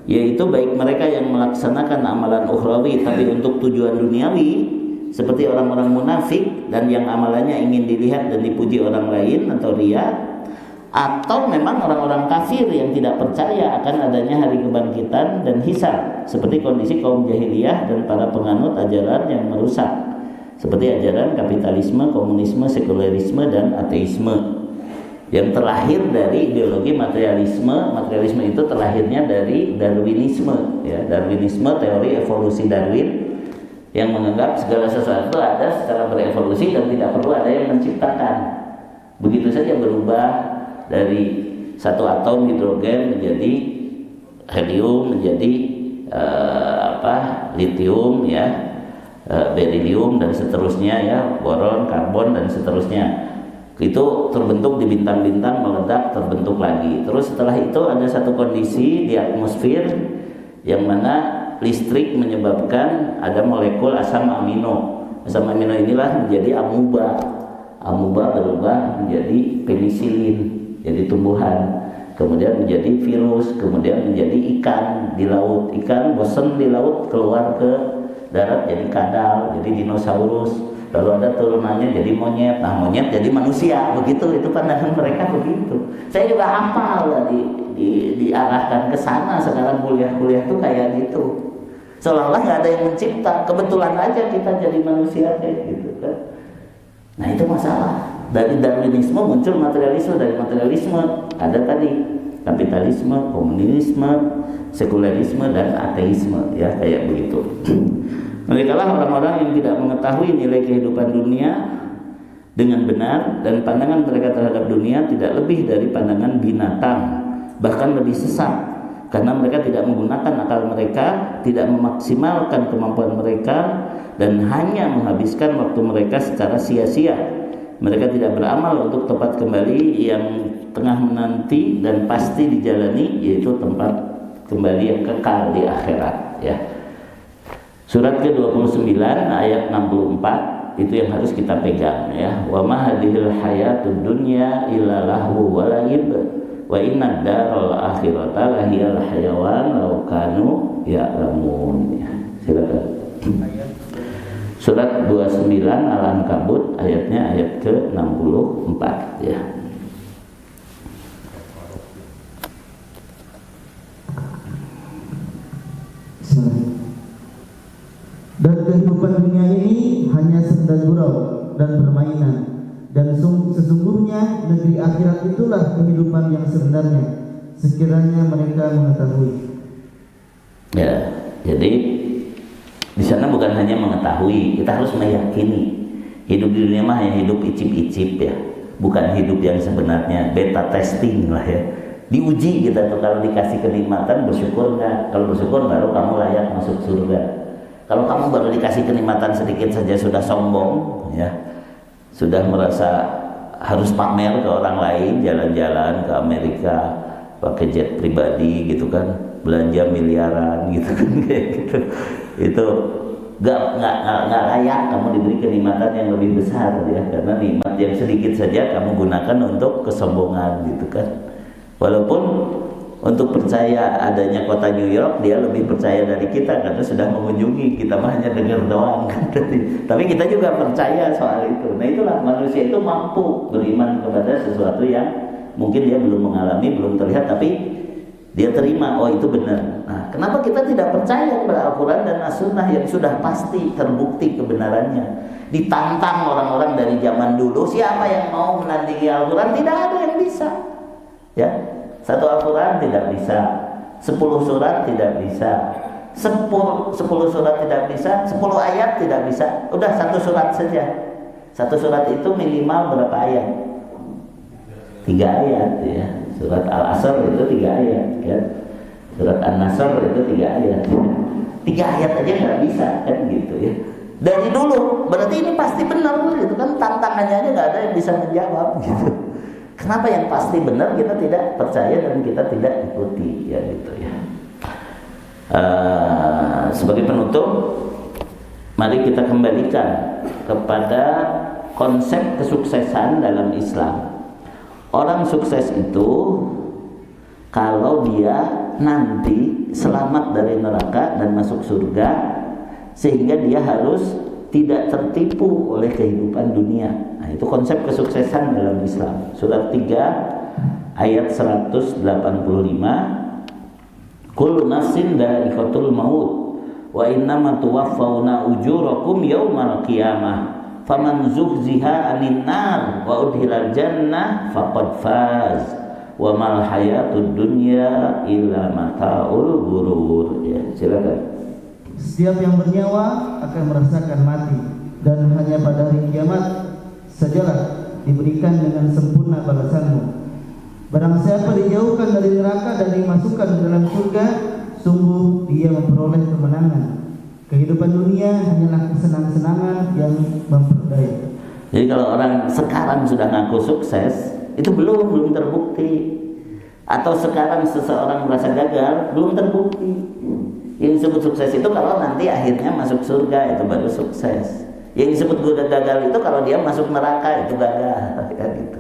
yaitu baik mereka yang melaksanakan amalan ukhrawi tapi untuk tujuan duniawi seperti orang-orang munafik dan yang amalannya ingin dilihat dan dipuji orang lain atau riya, atau memang orang-orang kafir yang tidak percaya akan adanya hari kebangkitan dan hisab seperti kondisi kaum jahiliyah dan para penganut ajaran yang merusak seperti ajaran kapitalisme, komunisme, sekulerisme dan ateisme yang terlahir dari ideologi materialisme. Materialisme itu terlahirnya dari Darwinisme ya. Darwinisme, teori evolusi Darwin yang menganggap segala sesuatu ada secara berevolusi dan tidak perlu ada yang menciptakan, begitu saja berubah dari satu atom hidrogen menjadi helium, menjadi litium ya, berilium dan seterusnya ya, boron, karbon dan seterusnya. Itu terbentuk di bintang-bintang, meledak, terbentuk lagi. Terus setelah itu ada satu kondisi di atmosfer yang mana listrik menyebabkan ada molekul asam amino. Asam amino inilah menjadi amuba. Amuba berubah menjadi penisilin, jadi tumbuhan. Kemudian menjadi virus, kemudian menjadi ikan di laut. Ikan bosan di laut keluar ke darat jadi kadal, jadi dinosaurus. Lalu ada turunannya jadi monyet. Nah, monyet jadi manusia. Begitu, itu pandangan mereka begitu. Saya juga hafal lah diarahkan ke sana. Sekarang kuliah-kuliah tuh kayak gitu. Seolah-olah nggak ada yang mencipta. Kebetulan aja kita jadi manusia kayak gitu kan. Nah, itu masalah. Dari Darwinisme muncul materialisme, dari materialisme ada tadi kapitalisme, komunisme, sekulerisme dan ateisme ya, kayak begitu. Merekalah orang-orang yang tidak mengetahui nilai kehidupan dunia dengan benar dan pandangan mereka terhadap dunia tidak lebih dari pandangan binatang, bahkan lebih sesat karena mereka tidak menggunakan akal mereka, tidak memaksimalkan kemampuan mereka dan hanya menghabiskan waktu mereka secara sia-sia. Mereka tidak beramal untuk tempat kembali yang tengah menanti dan pasti dijalani, yaitu tempat kembali yang kekal di akhirat ya. Surat ke-29 ayat 64 itu yang harus kita pegang ya. Wa ma hadhil hayatud dunya illa lahu wa la'ib wa inna daral akhirata lahiyal hayawan law kanu ya'lamun ya. Silakan. Surat 29 Al-Ankabut ayatnya ayat ke-64 ya. Dan kehidupan dunia ini hanya senda gurau dan permainan, dan sesungguhnya negeri akhirat itulah kehidupan yang sebenarnya, sekiranya mereka mengetahui. Ya, jadi di sana bukan hanya mengetahui, kita harus meyakini. Hidup di dunia mah hanya hidup icip-icip ya, bukan hidup yang sebenarnya. Beta testing lah ya. Diuji kita tuh, kalau dikasih kenikmatan bersyukur nggak? Kalau bersyukur baru kamu layak masuk surga. Kalau kamu baru dikasih kenikmatan sedikit saja sudah sombong ya, sudah merasa harus pamer ke orang lain, jalan-jalan ke Amerika pakai jet pribadi gitu kan, belanja miliaran gitu kan kayak gitu. Itu nggak layak kamu diberi kenikmatan yang lebih besar ya, karena nikmat yang sedikit saja kamu gunakan untuk kesombongan gitu kan. Walaupun untuk percaya adanya kota New York dia lebih percaya dari kita karena sudah mengunjungi, kita mah hanya dengar doang kan. Tapi kita juga percaya soal itu. Nah itulah manusia itu mampu beriman kepada sesuatu yang mungkin dia belum mengalami, belum terlihat, tapi dia terima, oh itu benar. Nah, kenapa kita tidak percaya kepada Al-Quran dan As-Sunnah yang sudah pasti terbukti kebenarannya? Ditantang orang-orang dari zaman dulu, siapa yang mau menandingi Al-Quran? Tidak ada yang bisa. Ya, satu Al-Quran tidak bisa, 10 surat tidak bisa, 10 surat tidak bisa, 10 ayat tidak bisa. Udah satu surat saja. Satu surat itu minimal berapa ayat? 3 ayat ya. Surat Al-Asr itu 3 ayat kan. Surat An-Nasr itu 3 ayat. 3 ayat aja nggak bisa kan gitu ya. Dari dulu, berarti ini pasti benar gitu kan, tantangannya aja nggak ada yang bisa menjawab gitu. Kenapa yang pasti benar kita tidak percaya dan kita tidak ikuti ya gitu ya. Sebagai penutup, mari kita kembalikan kepada konsep kesuksesan dalam Islam. Orang sukses itu kalau dia nanti selamat dari neraka dan masuk surga, sehingga dia harus tidak tertipu oleh kehidupan dunia. Nah, itu konsep kesuksesan dalam Islam. Surat 3 ayat 185, kullu nafsin dha'iqatul maut wa innama tuwaffawna ujurakum yaumal qiyamah faman zuhziha 'anil nar wa udkhilal jannah faqad faz wa mal hayatud dunya illa mata'ul ghurur. Ya, silakan. Setiap yang bernyawa akan merasakan mati, dan hanya pada hari kiamat sajalah diberikan dengan sempurna balasanmu. Barang siapa dijauhkan dari neraka dan dimasukkan ke dalam surga, sungguh dia memperoleh kemenangan. Kehidupan dunia hanyalah kesenang-senangan yang memperdaya. Jadi kalau orang sekarang sudah ngaku sukses, itu belum terbukti. Atau sekarang seseorang merasa gagal, belum terbukti. Yang disebut sukses itu kalau nanti akhirnya masuk surga, itu baru sukses. Yang disebut gagal itu kalau dia masuk neraka, itu gagal ya gitu.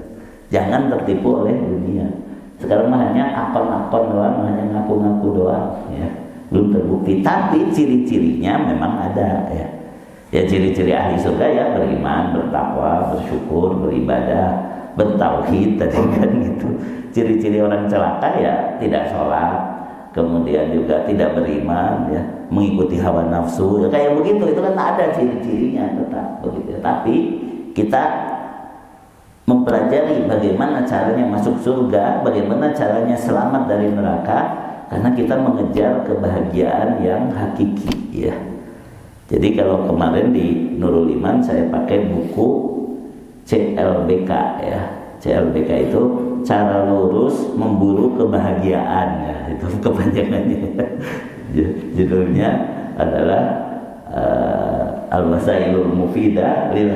Jangan tertipu oleh dunia. Sekarang mah hanya akon-akon doang, hanya ngaku-ngaku doang ya. Belum terbukti, tapi ciri-cirinya memang ada ya. Ya, ciri-ciri ahli surga ya beriman, bertakwa, bersyukur, beribadah, bertauhid tadi kan gitu. Ciri-ciri orang celaka ya tidak sholat, kemudian juga tidak beriman ya, mengikuti hawa nafsu ya, kayak begitu. Itu kan ada ciri-cirinya tetap begitu. Tapi kita mempelajari bagaimana caranya masuk surga, bagaimana caranya selamat dari neraka, karena kita mengejar kebahagiaan yang hakiki ya. Jadi kalau kemarin di Nurul Iman saya pakai buku CLBK ya. CLBK itu cara lurus memburu kebahagiaan ya, itu kepanjangannya. Judulnya adalah Al-Wasailul Mufidah lil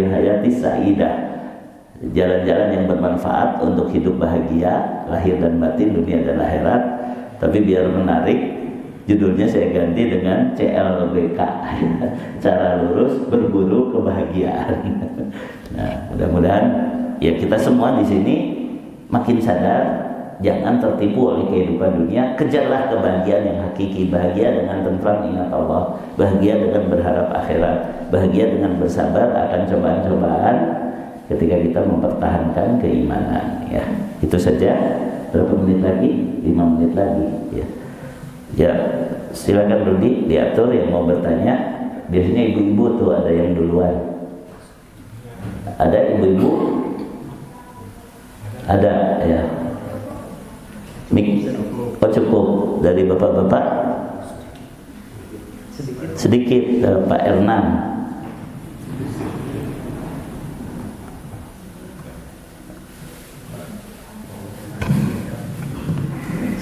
hayati sa'idah. Jalan-jalan yang bermanfaat untuk hidup bahagia lahir dan batin, dunia dan akhirat. Tapi biar menarik, judulnya saya ganti dengan CLBK, cara lurus berburu kebahagiaan. Nah, mudah-mudahan ya kita semua di sini makin sadar, jangan tertipu oleh kehidupan dunia. Kejarlah kebahagiaan yang hakiki, bahagia dengan tentram ingat Allah, bahagia dengan berharap akhirat, bahagia dengan bersabar akan cobaan-cobaan ketika kita mempertahankan keimanan ya. Itu saja. Berapa menit lagi? 5 menit lagi ya. Ya, silakan Rudi diatur yang mau bertanya. Biasanya ibu-ibu tuh ada yang duluan. Ada ibu-ibu? Ada ya. Mik, oh cukup. Dari bapak-bapak? Sedikit. Pak Ernan.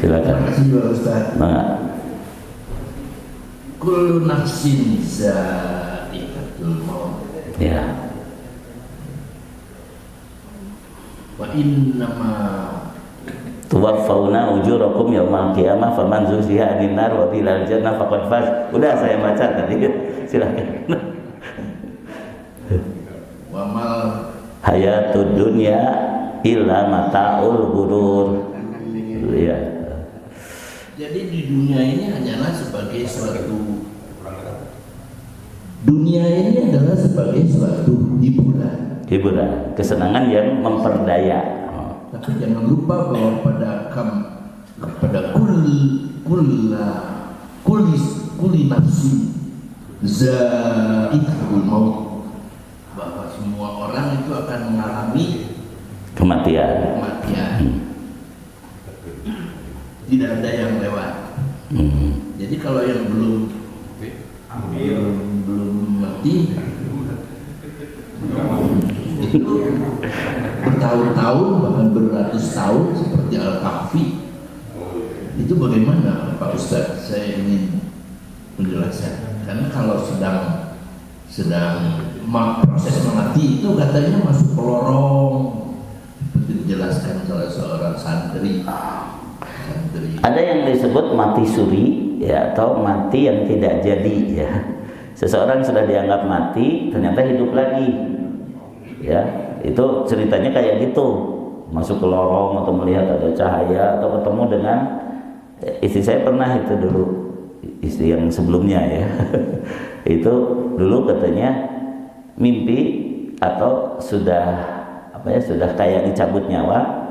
Silakan. Terima kasih Pak Ustaz. Kullu nafsin za'iqatul maut. Ya. Wa innama tuwaffawna ujurakum yaumal qiyamah faman zuhziha 'anil nar wa udkhilal jannah faqad faz. Udah saya baca tadi. Silakan. wa mal Hayatud dunya illa mata'ul ghurur. Ya. Jadi di dunia ini hanyalah sebagai suatu dunia ini adalah sebagai suatu hiburan, kesenangan yang memperdaya. Tapi jangan lupa bahwa pada kulli nafsin za'iqatul maut, bahwa semua orang itu akan mengalami kematian. Tidak ada yang lewat. Jadi kalau yang belum mati itu bertahun-tahun bahkan beratus tahun seperti Al-Kahfi, itu bagaimana Pak Ustadz? Saya ingin menjelaskan, karena kalau sedang proses mati itu katanya masuk ke lorong, seperti dijelaskan salah seorang santri. Ada yang disebut mati suri, ya, atau mati yang tidak jadi, ya. Seseorang sudah dianggap mati, ternyata hidup lagi, ya. Itu ceritanya kayak gitu, masuk ke lorong atau melihat ada cahaya atau ketemu dengan istri saya pernah itu dulu, istri yang sebelumnya, ya. Itu dulu katanya mimpi atau sudah sudah kayak dicabut nyawa.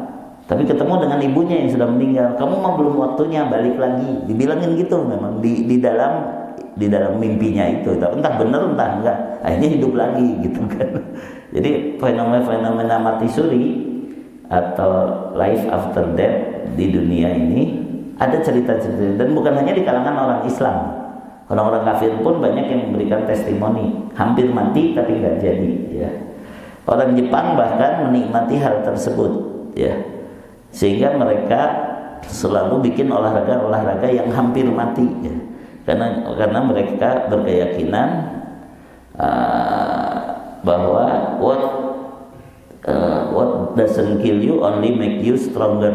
Tapi ketemu dengan ibunya yang sudah meninggal. Kamu mah belum waktunya, balik lagi. Dibilangin gitu memang di dalam mimpinya itu. Entah benar entah enggak. Akhirnya hidup lagi gitu kan. Jadi fenomena mati suri atau life after death di dunia ini ada cerita-cerita, dan bukan hanya di kalangan orang Islam. Orang-orang kafir pun banyak yang memberikan testimoni, hampir mati tapi nggak jadi, ya. Orang Jepang bahkan menikmati hal tersebut, ya. Sehingga mereka selalu bikin olahraga yang hampir mati, ya. Karena mereka berkeyakinan bahwa what doesn't kill you only make you stronger.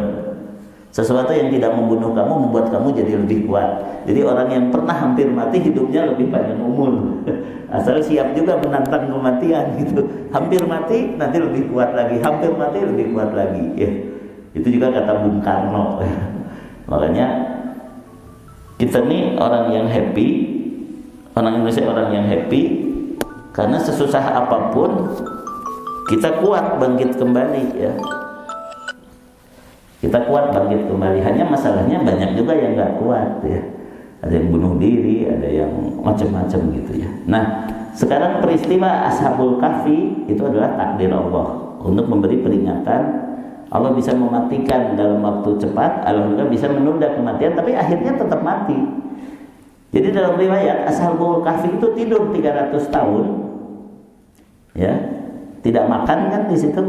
Sesuatu yang tidak membunuh kamu membuat kamu jadi lebih kuat. Jadi orang yang pernah hampir mati hidupnya lebih panjang umur. Asal siap juga menantang kematian gitu. Hampir mati nanti lebih kuat lagi, hampir mati lebih kuat lagi, ya. Itu juga kata Bung Karno. Makanya kita nih orang yang happy, orang Indonesia orang yang happy, karena sesusah apapun kita kuat bangkit kembali, ya. Kita kuat bangkit kembali. Hanya masalahnya banyak juga yang nggak kuat, ya. Ada yang bunuh diri, ada yang macam-macam gitu, ya. Nah, sekarang peristiwa Ashabul Kahfi itu adalah takdir Allah untuk memberi peringatan. Allah bisa mematikan dalam waktu cepat, Allah juga bisa menunda kematian, tapi akhirnya tetap mati. Jadi dalam riwayat Ashabul Kahfi itu tidur 300 tahun, ya, tidak makan kan di situ.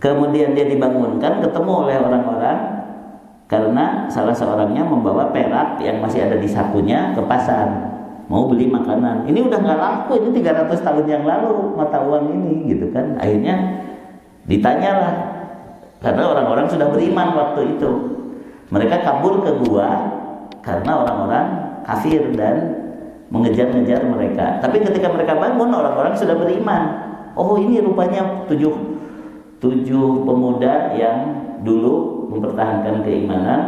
Kemudian dia dibangunkan, ketemu oleh orang-orang karena salah seorangnya membawa perak yang masih ada di sakunya ke pasar, mau beli makanan. Ini udah nggak laku, ini 300 tahun yang lalu mata uang ini, gitu kan. Akhirnya ditanyalah. Karena orang-orang sudah beriman waktu itu. Mereka kabur ke gua karena orang-orang kafir dan mengejar-ngejar mereka. Tapi ketika mereka bangun, orang-orang sudah beriman. Oh, ini rupanya tujuh pemuda yang dulu mempertahankan keimanan.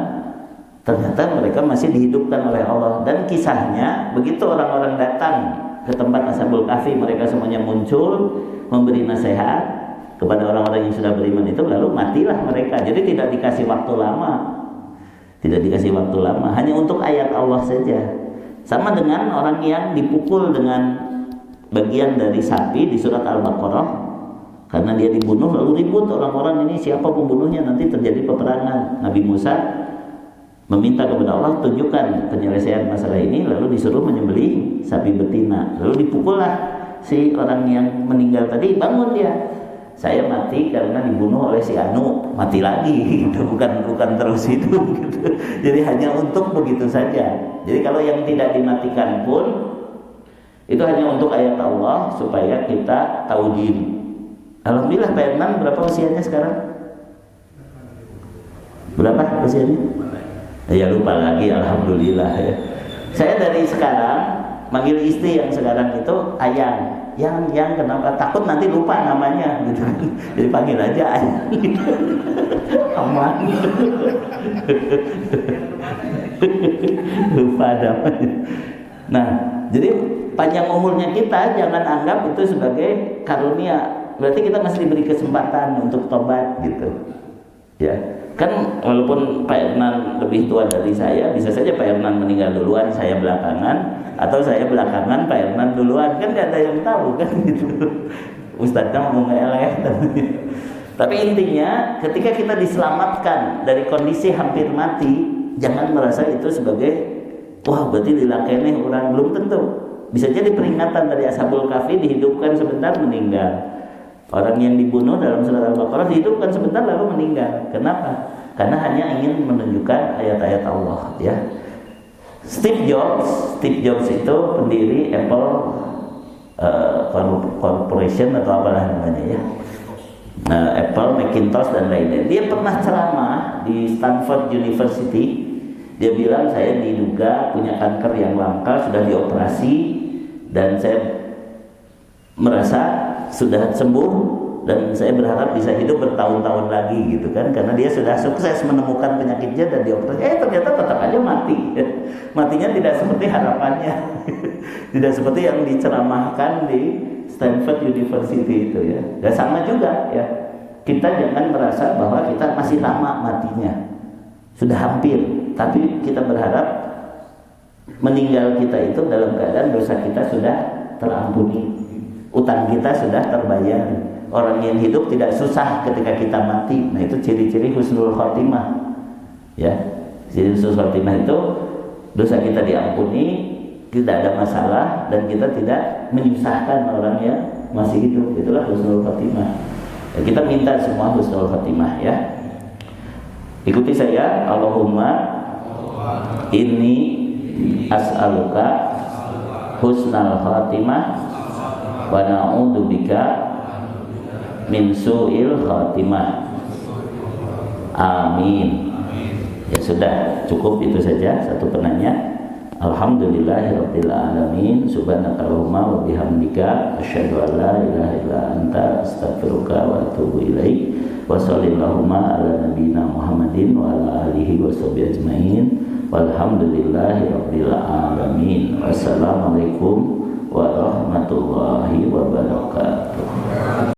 Ternyata mereka masih dihidupkan oleh Allah. Dan kisahnya, begitu orang-orang datang ke tempat Ashabul Kahfi, mereka semuanya muncul memberi nasihat kepada orang-orang yang sudah beriman itu, lalu matilah mereka. Jadi tidak dikasih waktu lama, hanya untuk ayat Allah saja. Sama dengan orang yang dipukul dengan bagian dari sapi di surat Al-Baqarah, karena dia dibunuh lalu ribut orang-orang ini siapa pembunuhnya, nanti terjadi peperangan. Nabi Musa meminta kepada Allah tunjukkan penyelesaian masalah ini, lalu disuruh menyembelih sapi betina, lalu dipukullah si orang yang meninggal tadi, bangun dia. Saya mati karena dibunuh oleh si Anu, mati lagi gitu. bukan terus hidup gitu. Jadi hanya untuk begitu saja. Jadi kalau yang tidak dimatikan pun itu hanya untuk ayat Allah supaya kita tahu diri. Alhamdulillah Pak Hernan berapa usianya sekarang? Berapa usianya? Ya lupa lagi, alhamdulillah, ya. Saya dari sekarang manggil istri yang sekarang itu Ayang. Yang kenapa? Takut nanti lupa namanya gitu. Jadi panggil aja Ayang gitu. Aman. Lupa namanya. Nah, jadi panjang umurnya kita jangan anggap itu sebagai karunia. Berarti kita masih diberi kesempatan untuk tobat gitu. Ya. Kan walaupun Pak Hernan lebih tua dari saya, bisa saja Pak Hernan meninggal duluan, saya belakangan, atau saya belakangan Pak Hernan duluan, kan gak ada yang tahu kan gitu. Ustadznya mau ngelek. Tapi intinya ketika kita diselamatkan dari kondisi hampir mati, jangan merasa itu sebagai wah berarti dilakene orang, belum tentu. Bisa jadi peringatan dari Ashabul Kahfi, dihidupkan sebentar meninggal. Orang yang dibunuh dalam surat Al-Baqarah dihidupkan sebentar lalu meninggal. Kenapa? Karena hanya ingin menunjukkan ayat-ayat Allah, ya. Steve Jobs itu pendiri Apple Corporation atau apalah namanya, ya. Apple, Macintosh dan lainnya. Dia pernah ceramah di Stanford University. Dia bilang saya diduga punya kanker yang langka, sudah dioperasi dan saya merasa sudah sembuh dan saya berharap bisa hidup bertahun-tahun lagi gitu kan, karena dia sudah sukses menemukan penyakitnya dan dioperasi. Ternyata tetap aja mati. Matinya tidak seperti harapannya. Tidak seperti yang diceramahkan di Stanford University itu, ya. Dan sama juga, ya. Kita jangan merasa bahwa kita masih lama matinya. Sudah hampir, tapi kita berharap meninggal kita itu dalam keadaan dosa kita sudah terampuni, utang kita sudah terbayar. Orang yang hidup tidak susah ketika kita mati. Nah, itu ciri-ciri husnul khotimah, ya. Ciri husnul khotimah itu dosa kita diampuni, tidak ada masalah, dan kita tidak menyusahkan orang yang masih hidup. Itulah husnul khotimah. Ya, kita minta semua husnul khotimah, ya. Ikuti saya. Allahumma inni as'aluka husnal khotimah wa na'udzubika min su'il khotimah. Amin. Ya sudah, cukup itu saja satu penanya. Alhamdulillahirabbil alamin, subhanakallahumma wa bihamdika asyhadu an la ilaha illa anta astaghfiruka wa atubu ilaik. Wa sallallahu ala nabiyyina Muhammadin wa ala alihi washabihi ajmain. Walhamdulillahirabbil alamin. Wassalamualaikum warahmatullahi wabarakatuh.